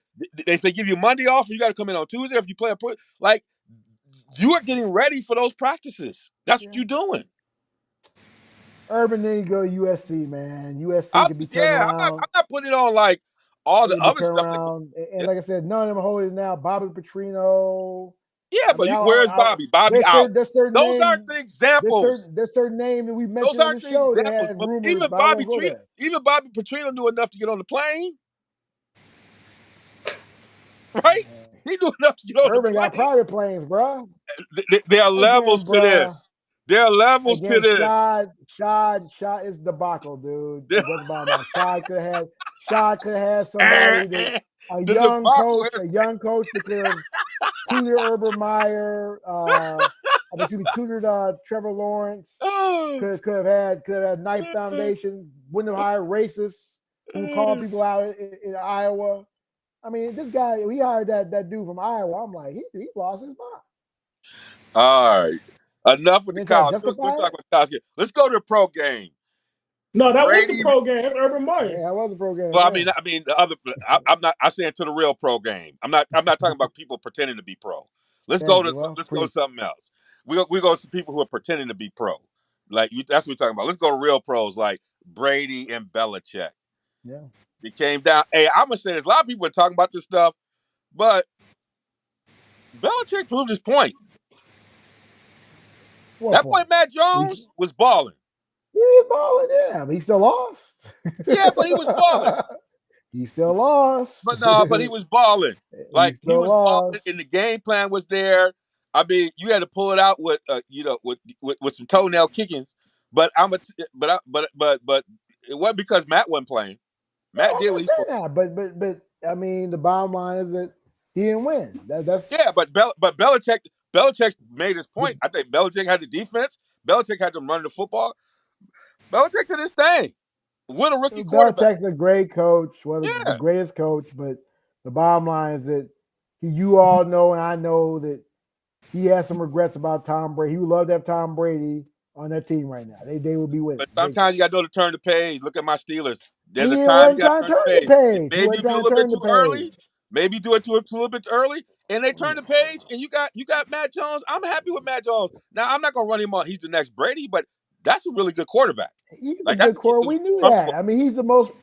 They give you Monday off, and you got to come in on Tuesday if you play like you are getting ready for those practices. That's what you're doing. Urban, then you go USC, man. USC could be turned around. I'm not putting it on like all the other stuff. And like I said, none of them are holding now. Bobby Petrino. Yeah, but where's Bobby? Bobby out. Those aren't the examples. There's certain names that we mentioned on the show that had rumors. Even Bobby Petrino knew enough to get on the plane. Right? He knew enough to get on the plane. Urban got private planes, bro. There are levels to this. There are levels to this. Shad is debacle, dude. Shad could have had somebody a young coach that could have tutored Urban Meyer. Tutored Trevor Lawrence. Could have had Knife Foundation. Wouldn't have hired racists who called people out in Iowa. I mean, this guy, we hired that dude from Iowa. I'm like, he lost his mind. All right. Enough with the college. Let's talk about college. Let's go to the pro game. No, that was the pro game. That's Urban Meyer. Yeah, that was a pro game. Well, I mean, the other. I'm saying to the real pro game. I'm not talking about people pretending to be pro. Let's go to something else. We go to people who are pretending to be pro. Like that's what we're talking about. Let's go to real pros like Brady and Belichick. Yeah. It came down. Hey, I'm gonna say there's a lot of people are talking about this stuff, but Belichick proved his point. That boy Matt Jones was balling. Yeah, he was balling, yeah. But he still lost. Yeah, but he was balling. He still lost. But he was balling. Like he was balling, and the game plan was there. I mean, you had to pull it out with with some toenail kickings. But but it wasn't because Matt wasn't playing. Matt did what he supposed to. But I mean, the bottom line is that he didn't win. That's but Belichick made his point. I think Belichick had the defense. Belichick had them running the football. Belichick did his thing. With a rookie quarterback. Belichick's a great coach, the greatest coach, but the bottom line is that you all know and I know that he has some regrets about Tom Brady. He would love to have Tom Brady on that team right now. They would be with him. But sometimes you got to know to turn the page. Look at my Steelers. There's a time you got to turn the page. Maybe do a little bit too early. Maybe do it a little bit early. And they turn the page, and you got Matt Jones. I'm happy with Matt Jones. Now I'm not gonna run him on. He's the next Brady, but that's a really good quarterback. He's a good quarterback. We knew that. I mean, he's the most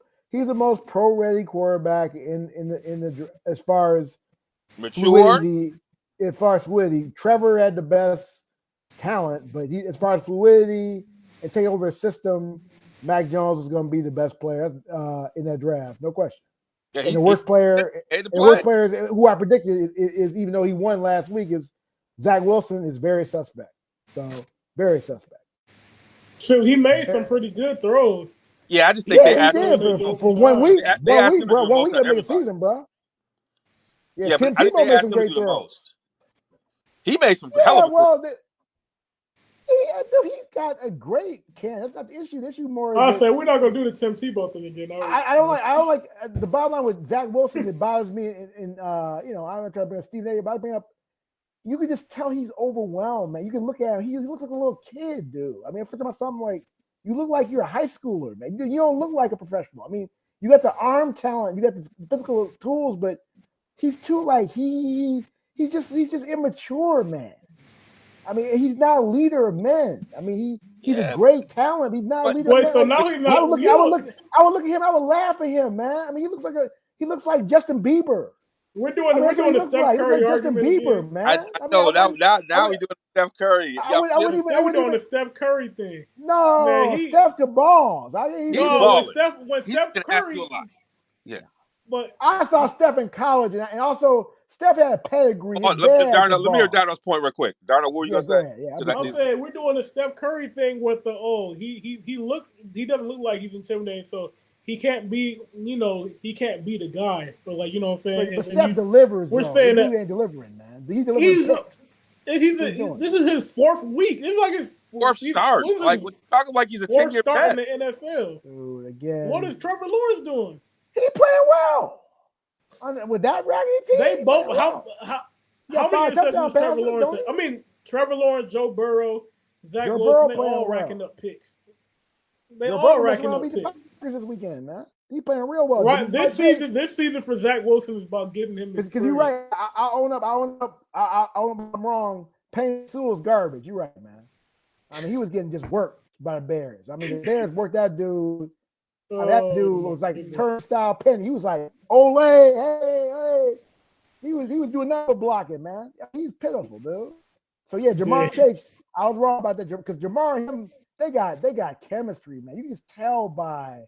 pro-ready quarterback in the as far as mature. As far as fluidity, Trevor had the best talent, but as far as fluidity and take over a system, Mac Jones is going to be the best player in that draft, no question. Yeah, and the worst player who I predicted is even though he won last week is Zach Wilson is very suspect. So very suspect. So he made some pretty good throws. Yeah, I just think they Yeah, he asked him did to do the most. for 1 week. They One asked week, him to bro. do the One most week out of doesn't make a everybody. season, bro. Yeah, Yeah, but Tim I think they Tebow made asked some him to great do the throws. most. He made some hell Yeah, of a throws. well, he's got a great can. That's not the issue. The issue more is I that said we're not gonna do the Tim Tebow thing again. I don't like the bottom line with Zach Wilson. It bothers me. In you know, I'm not trying to bring up Steve A, but I bring up. You can just tell he's overwhelmed, man. You can look at him. He looks like a little kid, dude. I mean, if it's about something like you look like you're a high schooler, man. You don't look like a professional. I mean, you got the arm talent, you got the physical tools, but he's too like he's just immature, man. I mean, he's not a leader of men. I mean, he's a Yeah, great talent. He's not a but leader of Wait, men. so Like now he's I not. would look at him. I would laugh at him, man. I mean, he looks like Justin Bieber. We're I doing mean, we're that's what he doing the looks Steph like. He looks Curry like Justin argument Bieber, again. man. I I mean, know now we doing Steph Curry. I wouldn't Now we're even. doing the Steph Curry thing. Man, No, Steph could balls. He's no when balling. He's Steph been asked to a Curry, lot. Yeah. but I saw Steph in college, and also Steph had a pedigree. His Oh, dad could Let me hear ball. Darnold's point real quick. Darnold, what were you Yeah, gonna go say? ahead. Yeah, I'll be 'Cause I'm quick. saying we're doing the Steph Curry thing with the he doesn't look like he's intimidating, so he can't be he can't be the guy. But like you know what I'm saying. But And Steph delivers. we're Though. saying The dude that ain't delivering, man. He's delivering he's picks. this is his fourth week. This is like his fourth start. what is Like his we're talking like he's a fourth 10-year start in vet. the NFL. Dude, What again, is Trevor Lawrence doing? he playing well. With that raggedy team, They he both playing well. how many 5 touchdown interceptions Trevor passes, Lawrence? don't he? I mean Trevor Lawrence, Joe Burrow, Zach Joe Wilson, Burrow they playing all well. racking up picks. They Joe all Burrow messing racking around up beat the picks. Packers this weekend, man. He playing real well. Right, Right pace. this season for Zach Wilson is about getting him Because you're right. I own up. I own up. I'm wrong. Payne Sewell's garbage. You're right, man. I mean, he was getting just worked by the Bears. I mean, the Bears worked that dude. That dude was like turnstile penny. He was like, "Ole, hey." He was doing nothing but blocking, man. He's pitiful, dude. So yeah, Jamar Chase. I was wrong about that because Jamar and him, they got chemistry, man. You can just tell by,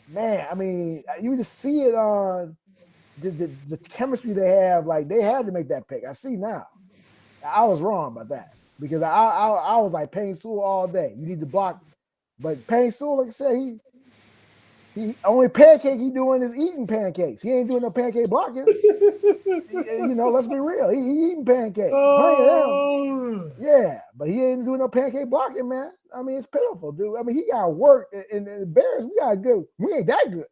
man. I mean, you just see it on the chemistry they have. Like they had to make that pick. I see now. I was wrong about that because I was like Payne Sewell all day. You need to block, but Payne Sewell, like I said, he only pancake he doing is eating pancakes. He ain't doing no pancake blocking. Let's be real. He eating pancakes. Plenty of them. Yeah, but he ain't doing no pancake blocking, man. I mean, it's pitiful, dude. I mean, he got work. And the Bears, we ain't that good.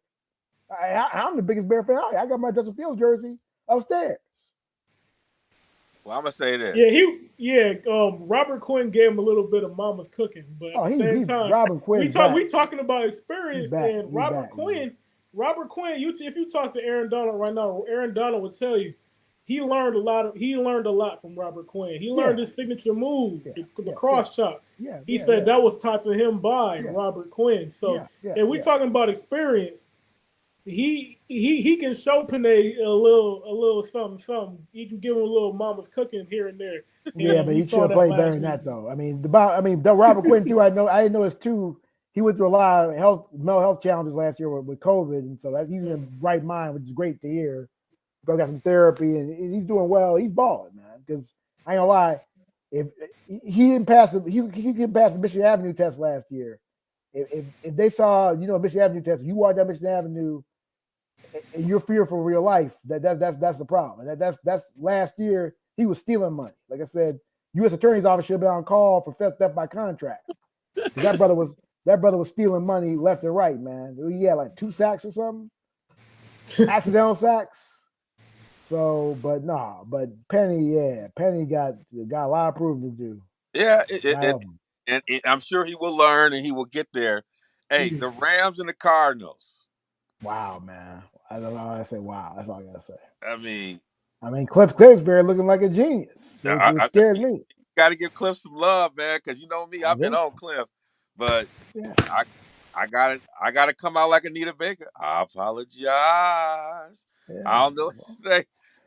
I'm the biggest Bear fan out here. I got my Justin Fields jersey upstairs. Well, I'm gonna say this. Robert Quinn gave him a little bit of mama's cooking, but at the same time, Robert Quinn's back. we talking about experience and Robert Quinn. If you talk to Aaron Donald right now, Aaron Donald would tell you he learned a lot from Robert Quinn. He learned his signature move, the cross chop. He said that was taught to him by Robert Quinn. So, and we talking about experience. He can show Panay a little something. He can give him a little mama's cooking here and there. Yeah, but he should have played better than that, though. I mean, the Robert Quinn too. I didn't know it's too. He went through a lot of mental health challenges last year with COVID, and so he's in the right mind, which is great to hear. But got some therapy, and he's doing well. He's balling, man. Because I ain't gonna lie, if he didn't pass he couldn't pass the Michigan Avenue test last year. If they saw Michigan Avenue test, you walk down Michigan Avenue, and you're fearful for your life. That's the problem. And that's last year he was stealing money. Like I said, U.S. Attorney's Office should have been on call for theft by contract. That brother was stealing money left and right, man. He had like 2 sacks or something, accidental sacks. So, but Penny got a lot of proving to do. Yeah, and I'm sure he will learn and he will get there. Hey, the Rams and the Cardinals. Wow, man. I don't know how I say wow. That's all I gotta say. I mean, Cliff Kingsbury looking like a genius. It scared me. Got to give Cliff some love, man, because you know me, I've been on Cliff, but I gotta come out like Anita Baker. I apologize. Yeah. I don't know what to say,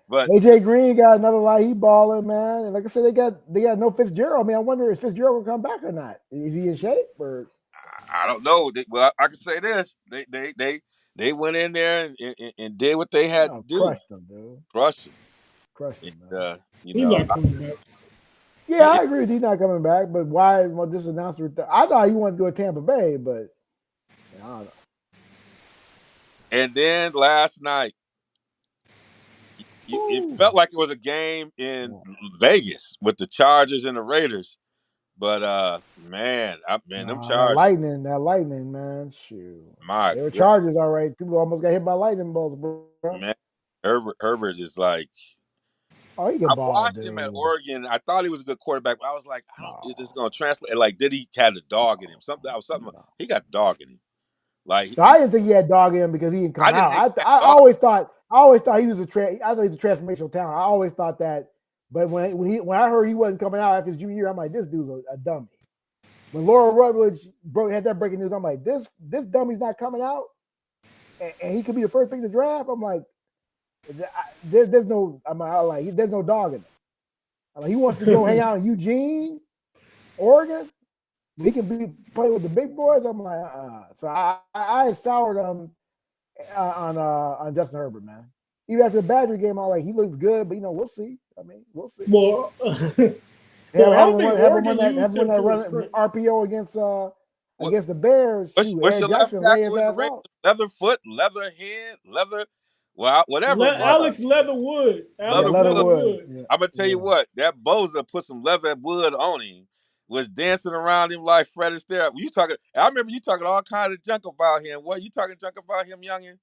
but AJ Green got another light. He balling, man. And like I said, they got no Fitzgerald. I mean, I wonder if Fitzgerald will come back or not. Is he in shape or? I don't know. Well, I can say this: they went in there and did what they had to do. Crushed them, dude. Crushed them. Crushed them. He's not coming back. Yeah, I agree with you not coming back, but why this announcement? I thought he wanted to go to Tampa Bay, but I don't know. And then last night, it felt like it was a game in Vegas with the Chargers and the Raiders. But man, them That Chargers, lightning, man. Shoot. my They were good Chargers, all right. People almost got hit by lightning bolts, bro. man, Herbert is like. Oh, he I can ball, watched him at dude. Oregon. I thought he was a good quarterback, but I was like, is this No, going to translate? Like, did he had a dog in him? Something. no. He got dog in him. Like, So I didn't think he had dog in him because he didn't I come didn't out. think he had I dog. always thought he was I thought he was a transformational talent. I always thought that, but when I heard he wasn't coming out after his junior year, I'm like, this dude's a dummy. When Laura Rutledge had that breaking news, I'm like, this dummy's not coming out, and he could be the first pick to draft. I'm like, there's no dog in him. I'm like, he wants to go hang out in Eugene, Oregon. He can play with the big boys. I'm like, So I soured on Justin Herbert, man. Even after the Badger game, I'm like, he looks good, but we'll see. I mean, we'll see. Well, I don't think Oregon used him to his strength. RPO against the Bears. What's your left Jackson lay tackle his in the ass Raiders? out. Leather foot, leather head, leather, well, whatever it was. Alex Leatherwood. Leatherwood. Yeah. I'm gonna tell you what, that Boza put some leather wood on him, was dancing around him like Fred Astaire. I remember you talking all kinds of junk about him. What you talking junk about him, youngin?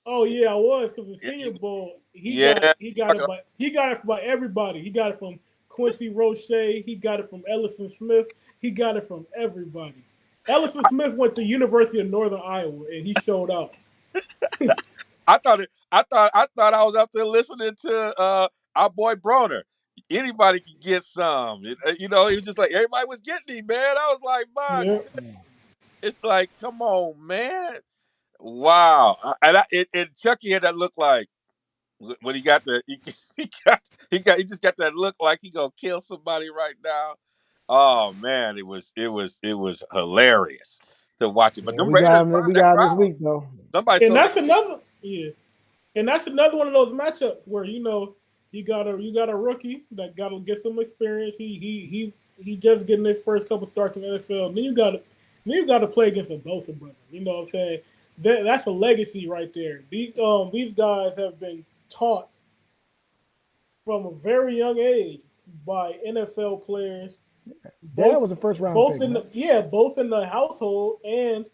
Oh yeah, I was, because the Senior Bowl he got it by everybody. He got it from Quincy Roche. He got it from Ellison Smith. He got it from everybody. Ellison Smith went to University of Northern Iowa and he showed up. I thought I was up there listening to our boy Broner. Anybody can get some. It was just like everybody was getting him, man. I was like, Yeah. it's like, come on, man. Wow. And Chucky had that look like when he got he just got that look like he gonna kill somebody right now. Oh man, it was hilarious to watch it. But them we Raiders, got him this week though. Somebody and that's another and that's another one of those matchups where you got a rookie that got to get some experience. He just getting his first couple starts in the NFL. And then you got to play against a Bosa brother. You know what I'm saying? That's a legacy right there. These guys have been taught from a very young age by NFL players. Dad was a first round both pick. Both in the household and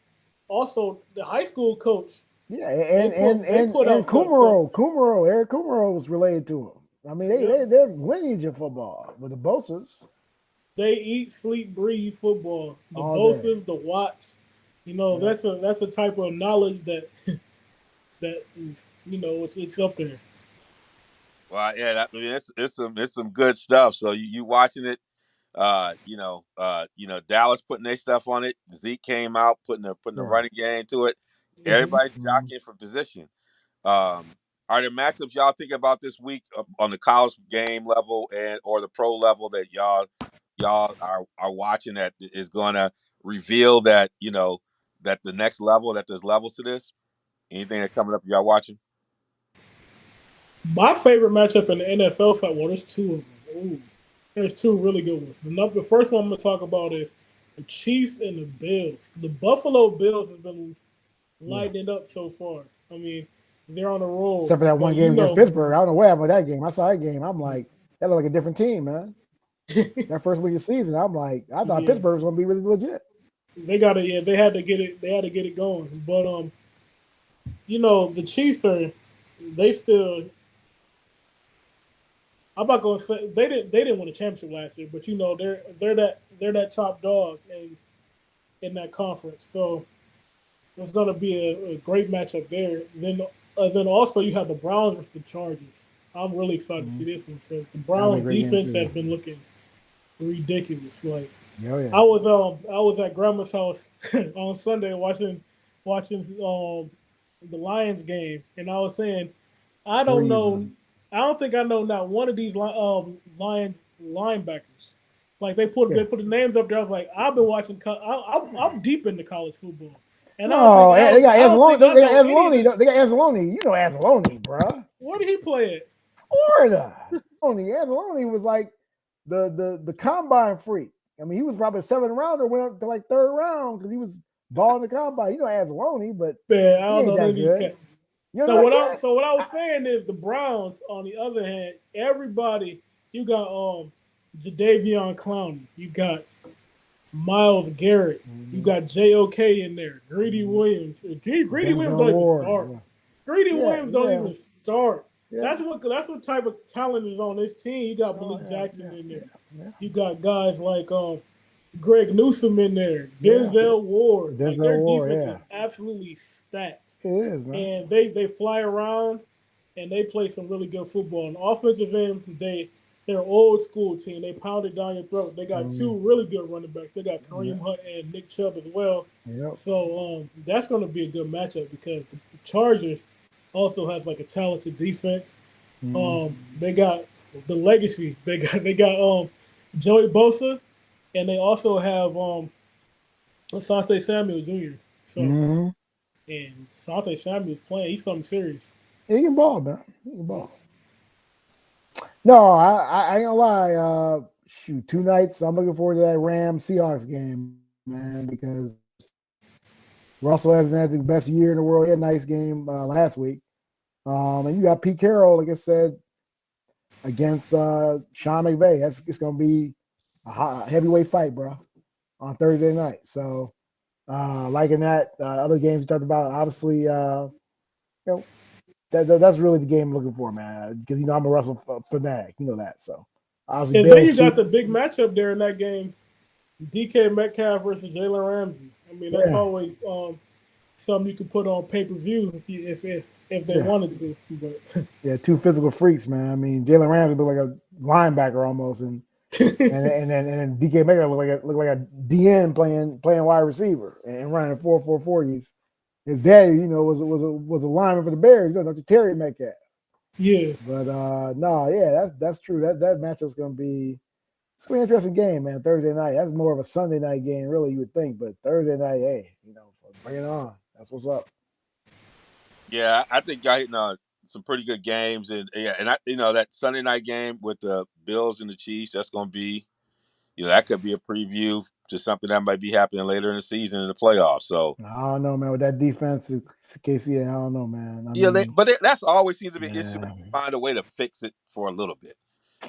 also the high school coach. Yeah, and Kumaro, Eric Kumaro was related to him. I mean, they're lineage of football with the Bosas. They eat, sleep, breathe football. The Bosas, the Watts. That's a type of knowledge that it's up there. Well, yeah, it's some good stuff. So you watching it, Dallas putting their stuff on it. Zeke came out putting the running game to it. Everybody's jockeying for position. Are there matchups y'all think about this week on the college game level or the pro level that y'all are watching that is going to reveal that that the next level, that there's levels to this? Anything that's coming up y'all watching? My favorite matchup in the NFL side, well, there's two of them. Ooh, there's two really good ones. The first one I'm going to talk about is the Chiefs and the Bills. The Buffalo Bills have been lighting it up so far. I mean, they're on a roll. Except for that one game against Pittsburgh. I don't know what happened with that game. I saw that game. I'm like, that looked like a different team, man. That first week of the season, I'm like, I thought Pittsburgh was going to be really legit. They had to get it going. But the Chiefs they still. I'm not gonna say they didn't win a championship last year, but they're that top dog in that conference. So it's gonna be a great matchup there. Then also you have the Browns versus the Chargers. I'm really excited to see this one because the Browns defense has been looking ridiculous. Like I was at Grandma's house on Sunday watching the Lions game, and I was saying I don't think I know not one of these Lions linebackers. Like they put the names up there. I was like, I've been watching. I'm deep into college football. And they got Anzalone. They got Anzalone. You know Anzalone, bro. Where did he play at? Florida. Anzalone was like the combine freak. I mean, he was probably a 7th rounder, went up to like 3rd round because he was balling the combine. You know, Anzalone, but Man, I he don't ain't know none that of these good. cats. You know that cat? So what I was saying is the Browns, on the other hand, everybody you got Jadeveon Clowney, you got Miles Garrett, you got JOK in there, Greedy Williams. Greedy Williams Denzel don't even Ward. start. Greedy Yeah, Williams don't yeah, even start. yeah. That's what type of talent is on this team. You got Oh, Malik yeah, Jackson yeah, in there. yeah, You got guys like Greg Newsome in there, yeah. Denzel Ward. Like Denzel their Ward, defense yeah. is absolutely stacked, It is, man. and they fly around and they play some really good football. On the offensive end, they're an old school team. They pound it down your throat. They got two really good running backs. They got Yeah, Kareem Hunt and Nick Chubb as well. yep. So that's going to be a good matchup because the Chargers also has like a talented defense. They got the legacy. They got Joey Bosa, and they also have Asante Samuel Jr. So Mm-hmm. and Asante Samuel's playing. He's something serious. He can ball, man. He can ball. No, I ain't gonna lie. Shoot, 2 nights. I'm looking forward to that Rams Seahawks game, man, because Russell hasn't had the best year in the world. He had a nice game last week. And you got Pete Carroll, like I said, against Sean McVay. It's gonna be a heavyweight fight, bro, on Thursday night. So liking that. Other games we talked about, obviously, you know, that's really the game I'm looking for, man. Because I'm a Russell fanatic, you know that. So obviously, And then Bills you got Chiefs. the big matchup there in that game: DK Metcalf versus Jalen Ramsey. I mean, that's Yeah, always something you can put on pay per view if they yeah, wanted to. But yeah. 2 physical freaks, man. I mean, Jalen Ramsey looked like a linebacker almost, and then DK Metcalf looked like a DN playing wide receiver and running 4.44. His daddy, was a lineman for the Bears. You know, Terry Metcalf. yeah, But no, yeah, that's true. That matchup's gonna be an interesting game, man. Thursday night. That's more of a Sunday night game, really, you would think. But Thursday night, hey, bring it on. That's what's up. Yeah, I think y'all hitting on some pretty good games, and that Sunday night game with the Bills and the Chiefs. That's going to be, that could be a preview to something that might be happening later in the season in the playoffs. So, I don't know, man. With that defense, KC, I don't know, man. I yeah, mean, that's always seems to be an issue. yeah, Find a way to fix it for a little bit,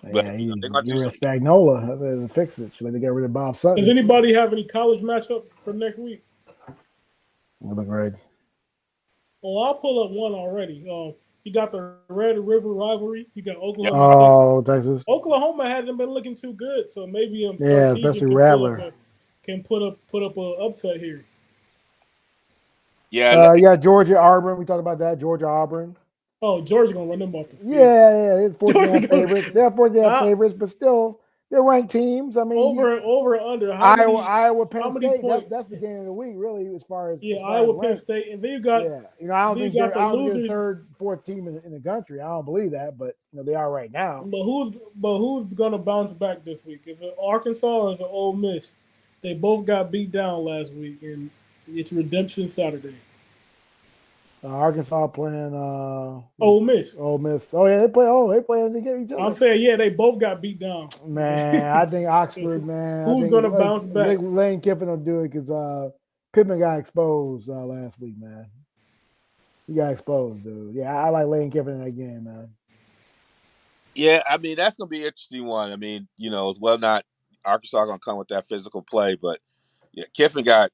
but yeah, they're going to get do rid of something. Spagnola. I said, fix it. Should they get rid of Bob does Sutton? anybody have any college matchups for next week? Look right. Oh, I'll pull up one already. You got the Red River rivalry. You got Yep. Oklahoma, Texas. Oh, Texas. Oklahoma hasn't been looking too good, so maybe Yeah, Sarkeesian especially Rattler. can put up a upset here. Yeah, Yeah, Georgia Auburn. We talked about that. Georgia Auburn. Oh, Georgia gonna run them off the field. Yeah, they're 14 Georgia favorites. They're 14 uh, favorites, but still, they're ranked teams. I mean, over and under. Iowa, How Penn many State. points? That's the game of the week, really, as far as Yeah, as Iowa, Penn ranked. State, and then you got Yeah, I don't think they're the the losers. 3rd, 4th team in the country. I don't believe that, but they are right now. But who's gonna bounce back this week? Is it Arkansas or is it Ole Miss? They both got beat down last week, and it's Redemption Saturday. Arkansas playing Ole Miss. Ole Miss. Oh yeah, they play against each other. I'm saying, yeah, they both got beat down. Man, I think Oxford, man. Who's gonna bounce back? Lane Kiffin will do it because Pittman got exposed last week, man. He got exposed, dude. Yeah, I like Lane Kiffin in that game, man. Yeah, I mean that's going to be an interesting one. I mean, not Arkansas going to come with that physical play, but yeah, Kiffin got,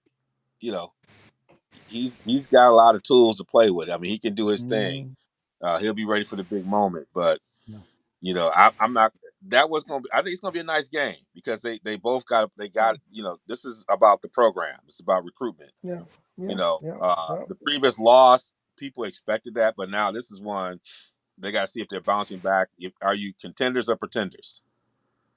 he's got a lot of tools to play with. I mean, he can do his thing. He'll be ready for the big moment, but I'm not. That was going to be. I think it's going to be a nice game because they both got. This is about the program. It's about recruitment. Yeah. The previous loss, people expected that, but now this is one they got to see if they're bouncing back. Are you contenders or pretenders?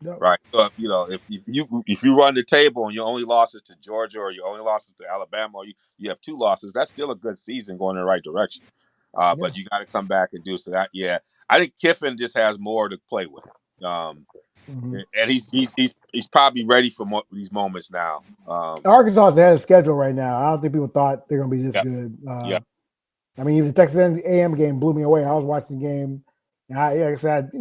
Yep. Right. So if you run the table and you only lost it to Georgia or you only lost it to Alabama, or you have 2 losses, that's still a good season going in the right direction. But you got to come back and do so. I think Kiffin just has more to play with, and he's probably ready for these moments now. Arkansas has a schedule right now. I don't think people thought they're going to be this good. I mean, even the Texas A&M game blew me away. I was watching the game, and like I said,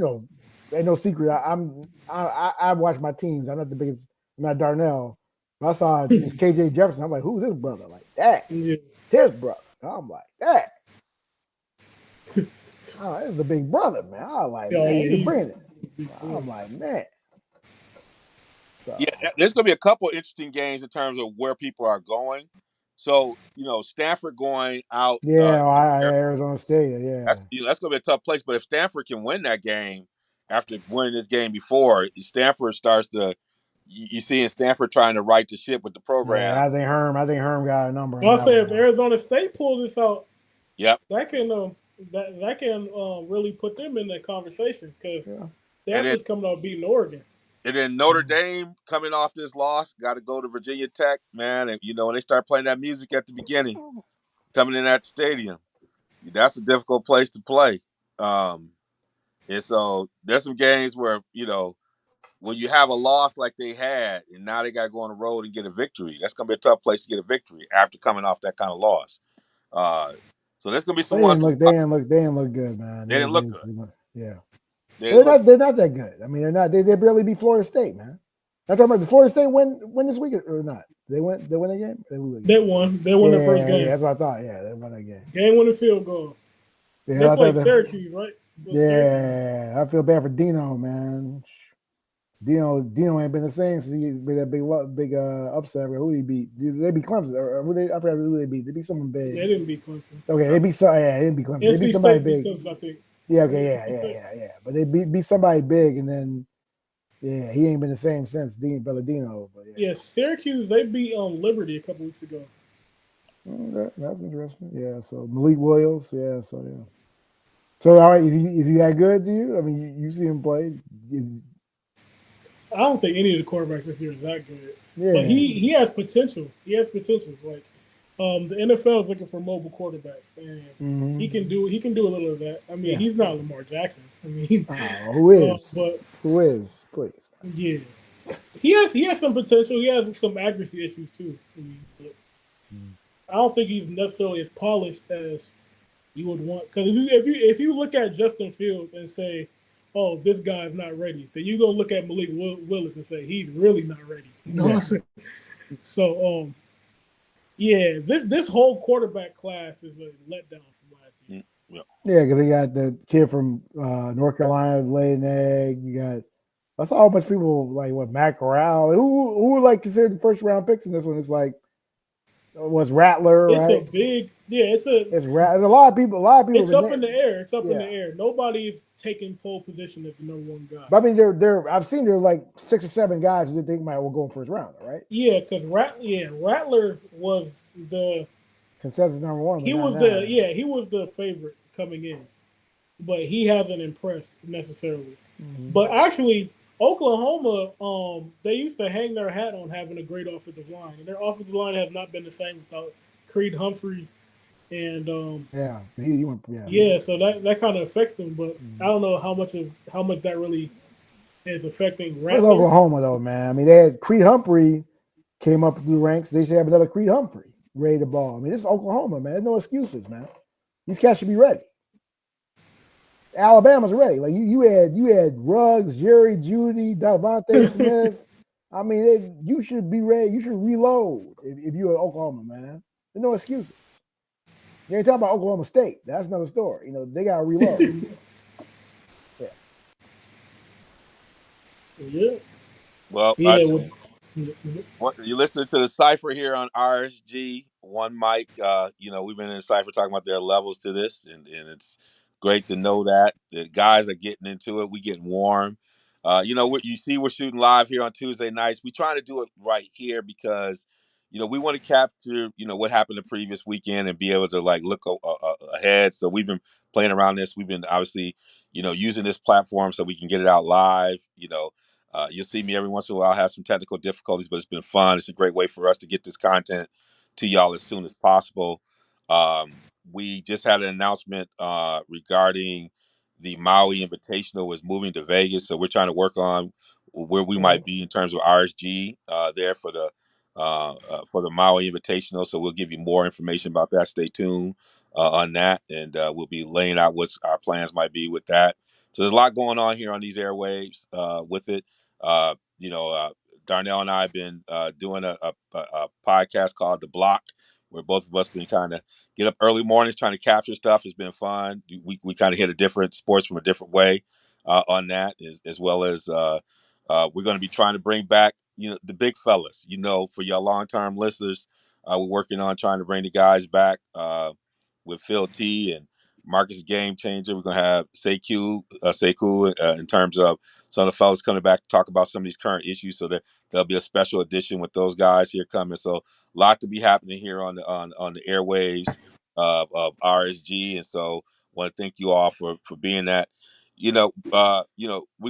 ain't no secret. I watch my teams. I'm not the biggest. I'm not Darnell. But I saw this KJ Jefferson. I'm like, who's this brother? Like that. Yeah. This brother. I'm like that. Oh, this is a big brother, man. I'm like, Oh, man, yeah, he can he- bring it. I'm like, man. So Yeah, there's going to be a couple interesting games in terms of where people are going. So, Stanford going out. yeah, Arizona State. Yeah, That's going to be a tough place. But if Stanford can win that game after winning this game before, Stanford starts to. You see in Stanford trying to right the ship with the program. yeah. I think Herm got a number on I'll that say one. if Arizona State pulls this out, Yep. that can really put them in that conversation because Yeah. Stanford's coming out beating Oregon. And then Notre Dame coming off this loss, got to go to Virginia Tech, man. And when they start playing that music at the beginning, coming in that stadium, that's a difficult place to play. And so there's some games where when you have a loss like they had, and now they got to go on the road and get a victory. That's going to be a tough place to get a victory after coming off that kind of loss. So there's going to be some They ones. didn't look. They didn't look good, man. They didn't look good. Yeah. They didn't look. They're not that good. I mean, they're not. They barely beat Florida State, man. I'm talking about the Florida State win this week or not? They win a game. They lose a game. They won. They won their first game. Yeah, that's what I thought. Yeah, they won that game. Game winning field goal. Yeah, They played Syracuse, right? Yeah, I feel bad for Dino, man. Dino ain't been the same since he made that big upset. Who he beat? They beat Clemson, or I forgot who they beat. They beat someone big. They didn't beat Clemson. Okay, they beat they didn't beat Clemson. They beat somebody big. Clemson, I think. Yeah, okay, yeah. But they beat somebody big, and then he ain't been the same since Brother Dino. But yeah, Syracuse they beat Liberty a couple weeks ago. That's interesting. Yeah, so Malik Williams. Yeah, so yeah. So all right, is he that good to you? I mean, you see him play. I don't think any of the quarterbacks this year is that good. Yeah. But he has potential. He has potential. Like the NFL is looking for mobile quarterbacks, and he can do a little of that. I mean, he's not Lamar Jackson. I mean, who is? But who is? Please. Yeah, he has some potential. He has some accuracy issues too. I mean, I don't think he's necessarily as polished as you would want. Because if you look at Justin Fields and say, "Oh, this guy's not ready," then you go look at Malik Willis and say he's really not ready. You know what I'm saying? So, yeah, this whole quarterback class is a letdown from last year. Yeah, because you got the kid from North Carolina laying an egg. You got I saw a whole bunch of people like Matt Corral, who were like considered first round picks in this one. It's like was Rattler. It's right? a big it's a lot of people. It's up in the air. It's up in the air. Nobody's taking pole position as the number one guy. But I mean, I've seen there are like 6 or 7 guys who think might will go in first round, right? Yeah, because Rattler was the consensus number one. He was the favorite coming in, but he hasn't impressed necessarily. Mm-hmm. But actually, Oklahoma, they used to hang their hat on having a great offensive line, and their offensive line has not been the same without Creed Humphrey. And he went. So that kind of affects them, but I don't know how much that really is affecting. Where's Oklahoma though, man? I mean, they had Creed Humphrey came up through the ranks. They should have another Creed Humphrey ready to ball. I mean, this is Oklahoma, man. There's no excuses, man. These cats should be ready. Alabama's ready. Like you had Ruggs, Jerry, Judy, Davante Smith. I mean, you should be ready. You should reload if you're Oklahoma, man. There's no excuses. You ain't talking about Oklahoma State. That's another story. You know, they got to reload. Yeah. Well, you're listening to the Cypher here on RSG One Mic. We've been in the Cypher talking about their levels to this, and it's great to know that the guys are getting into it. We getting warm. You see we're shooting live here on Tuesday nights. We trying to do it right here because we want to capture, what happened the previous weekend and be able to look ahead. So we've been playing around this. We've been obviously, using this platform so we can get it out live. You'll see me every once in a while have some technical difficulties, but it's been fun. It's a great way for us to get this content to y'all as soon as possible. We just had an announcement regarding the Maui Invitational was moving to Vegas. So we're trying to work on where we might be in terms of RSG there for the Maui Invitational. So we'll give you more information about that. Stay tuned on that. And we'll be laying out what our plans might be with that. So there's a lot going on here on these airwaves with it. You know, Darnell and I have been doing a podcast called The Block, where both of us been kind of get up early mornings trying to capture stuff. It's been fun. We kind of hit a different sports from a different way on that, as well as we're going to be trying to bring back, you know, the big fellas. You know, for your long term listeners, we're working on trying to bring the guys back with Phil T and Marcus Game Changer. We're gonna have Sekou in terms of some of the fellas coming back to talk about some of these current issues. So that there'll be a special edition with those guys here coming. So a lot to be happening here on the airwaves of RSG. And so want to thank you all for being that. We're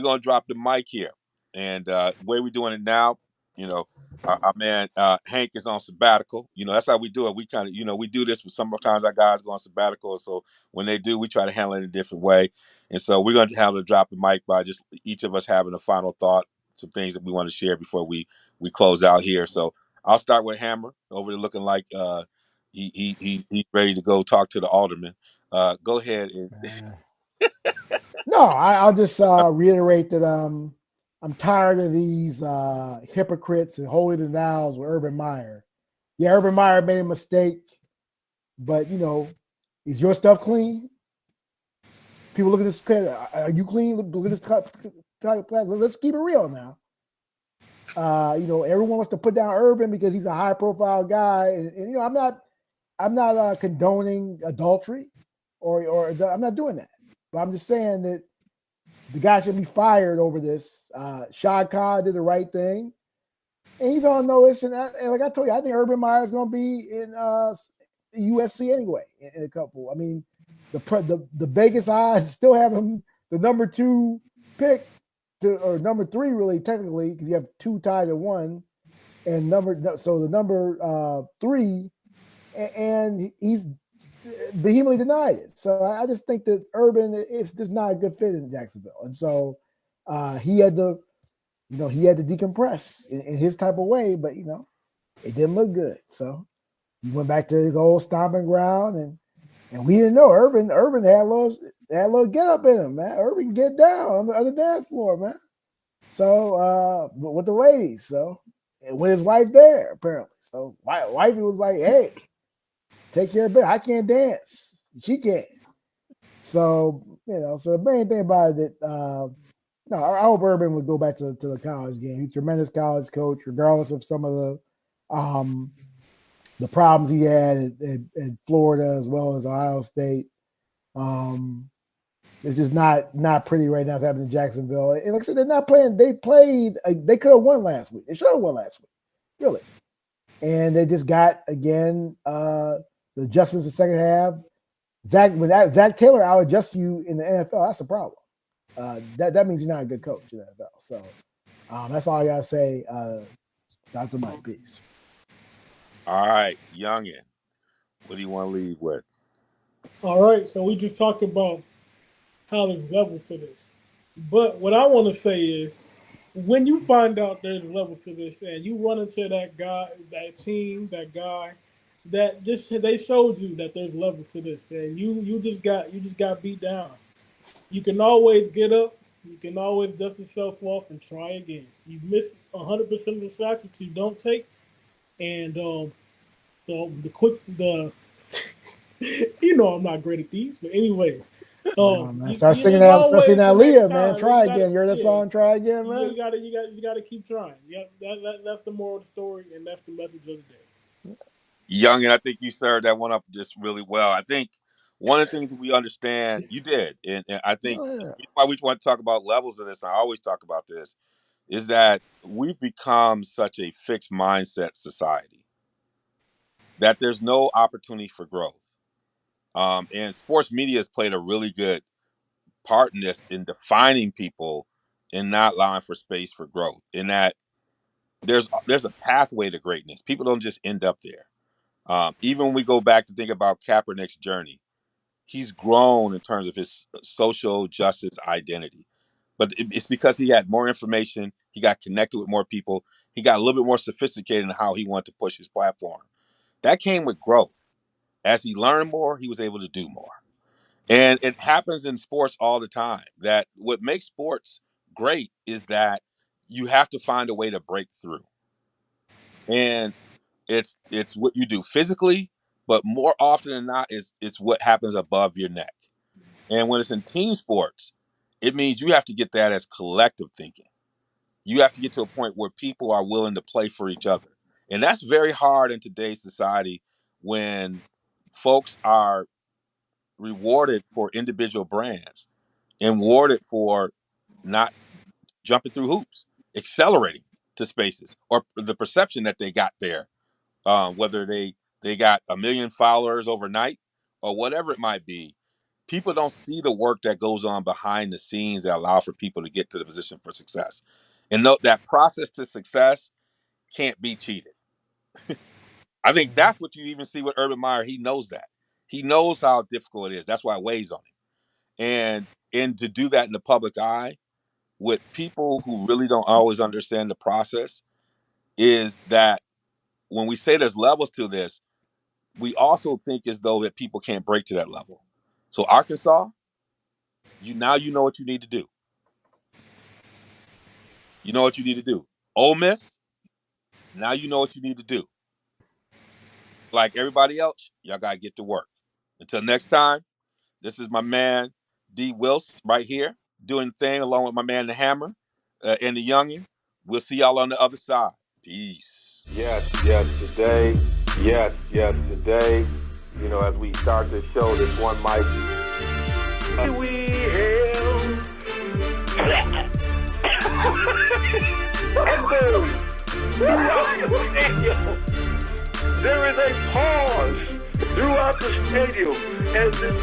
gonna drop the mic here, and the way we're doing it now, you know. Our man Hank is on sabbatical. You know, that's how we do it. We kind of, we do this, but sometimes our guys go on sabbatical. So when they do, we try to handle it in a different way. And so we're going to have to drop the mic by just each of us having a final thought, some things that we want to share before we close out here. So I'll start with Hammer over there, looking like he's ready to go talk to the alderman. Go ahead. And No, I'll just reiterate that I'm tired of these hypocrites and holy the nows with Urban Meyer. Yeah, Urban Meyer made a mistake, but is your stuff clean? People look at this. Are you clean? Look at this. Let's keep it real now. Everyone wants to put down Urban because he's a high-profile guy, and I'm not condoning adultery, or I'm not doing that. But I'm just saying that the guy should be fired over this. Shad Khan did the right thing, and he's on notice. And like I told you, I think Urban Meyer is going to be in USC anyway in a couple. I mean, the Vegas odds still have him the number 2 pick or number 3 really technically, because you have 2 tied at 1, and the number 3, and he's vehemently denied it. So I just think that Urban is just not a good fit in Jacksonville, and so he had to decompress in his type of way, but it didn't look good. So he went back to his old stomping ground, and we didn't know Urban had a little get up in him, man. Urban can get down on the dance floor, man. So with the ladies, so and with his wife there apparently. So wifey was like, "Hey, take care of it. I can't dance. She can't." So so the main thing about it that I hope Urban would go back to the college game. He's a tremendous college coach, regardless of some of the problems he had at Florida as well as Ohio State. It's just not pretty right now. It's happening in Jacksonville. And like I said, they're not playing. They played. They could have won last week. They should have won last week, really. And they just got again the adjustments in the second half. Zach Taylor out adjusts you in the NFL. That's a problem. That means you're not a good coach in the NFL. So that's all I gotta say. Dr. Mike, peace. all right, Youngin, what do you want to leave with? All right, so we just talked about how there's levels to this. But what I want to say is, when you find out there's levels to this, and you run into that guy, that team, that guy, that just they showed you that there's levels to this, and you just got beat down. You can always get up. You can always dust yourself off and try again. You miss 100% of the shots that you don't take, and I'm not great at these, but anyways. Start singing that Leah, man. Try again. You heard that song? Try again, man. You gotta keep trying. Yep, that's the moral of the story, and that's the message of the day. Youngin, I think you served that one up just really well. I think one of the things that we understand, you did, and I think why we want to talk about levels of this, and I always talk about this, is that we've become such a fixed mindset society that there's no opportunity for growth. And sports media has played a really good part in this, in defining people and not allowing for space for growth. In that there's a pathway to greatness. People don't just end up there. Even when we go back to think about Kaepernick's journey, he's grown in terms of his social justice identity. But it's because he had more information, he got connected with more people, he got a little bit more sophisticated in how he wanted to push his platform. That came with growth. As he learned more, he was able to do more. And it happens in sports all the time. That what makes sports great is that you have to find a way to break through. And it's what you do physically, but more often than not is it's what happens above your neck. And when it's in team sports, it means you have to get that as collective thinking. You have to get to a point where people are willing to play for each other. And that's very hard in today's society when folks are rewarded for individual brands and rewarded for not jumping through hoops, accelerating to spaces, or the perception that they got there, whether they got 1 million followers overnight or whatever it might be. People don't see the work that goes on behind the scenes that allow for people to get to the position for success. And note that process to success can't be cheated. I think that's what you even see with Urban Meyer. He knows that. He knows how difficult it is. That's why it weighs on him. And to do that in the public eye with people who really don't always understand the process is that when we say there's levels to this, we also think as though that people can't break to that level. So Arkansas, you know what you need to do. You know what you need to do. Ole Miss, now you know what you need to do. Like everybody else, y'all gotta get to work. Until next time, this is my man D. Wills right here doing the thing along with my man the Hammer and the Youngin. We'll see y'all on the other side. Peace. Yes, today. Yes, today. You know, as we start this show, this one mic. We hail. There is a pause throughout the stadium as this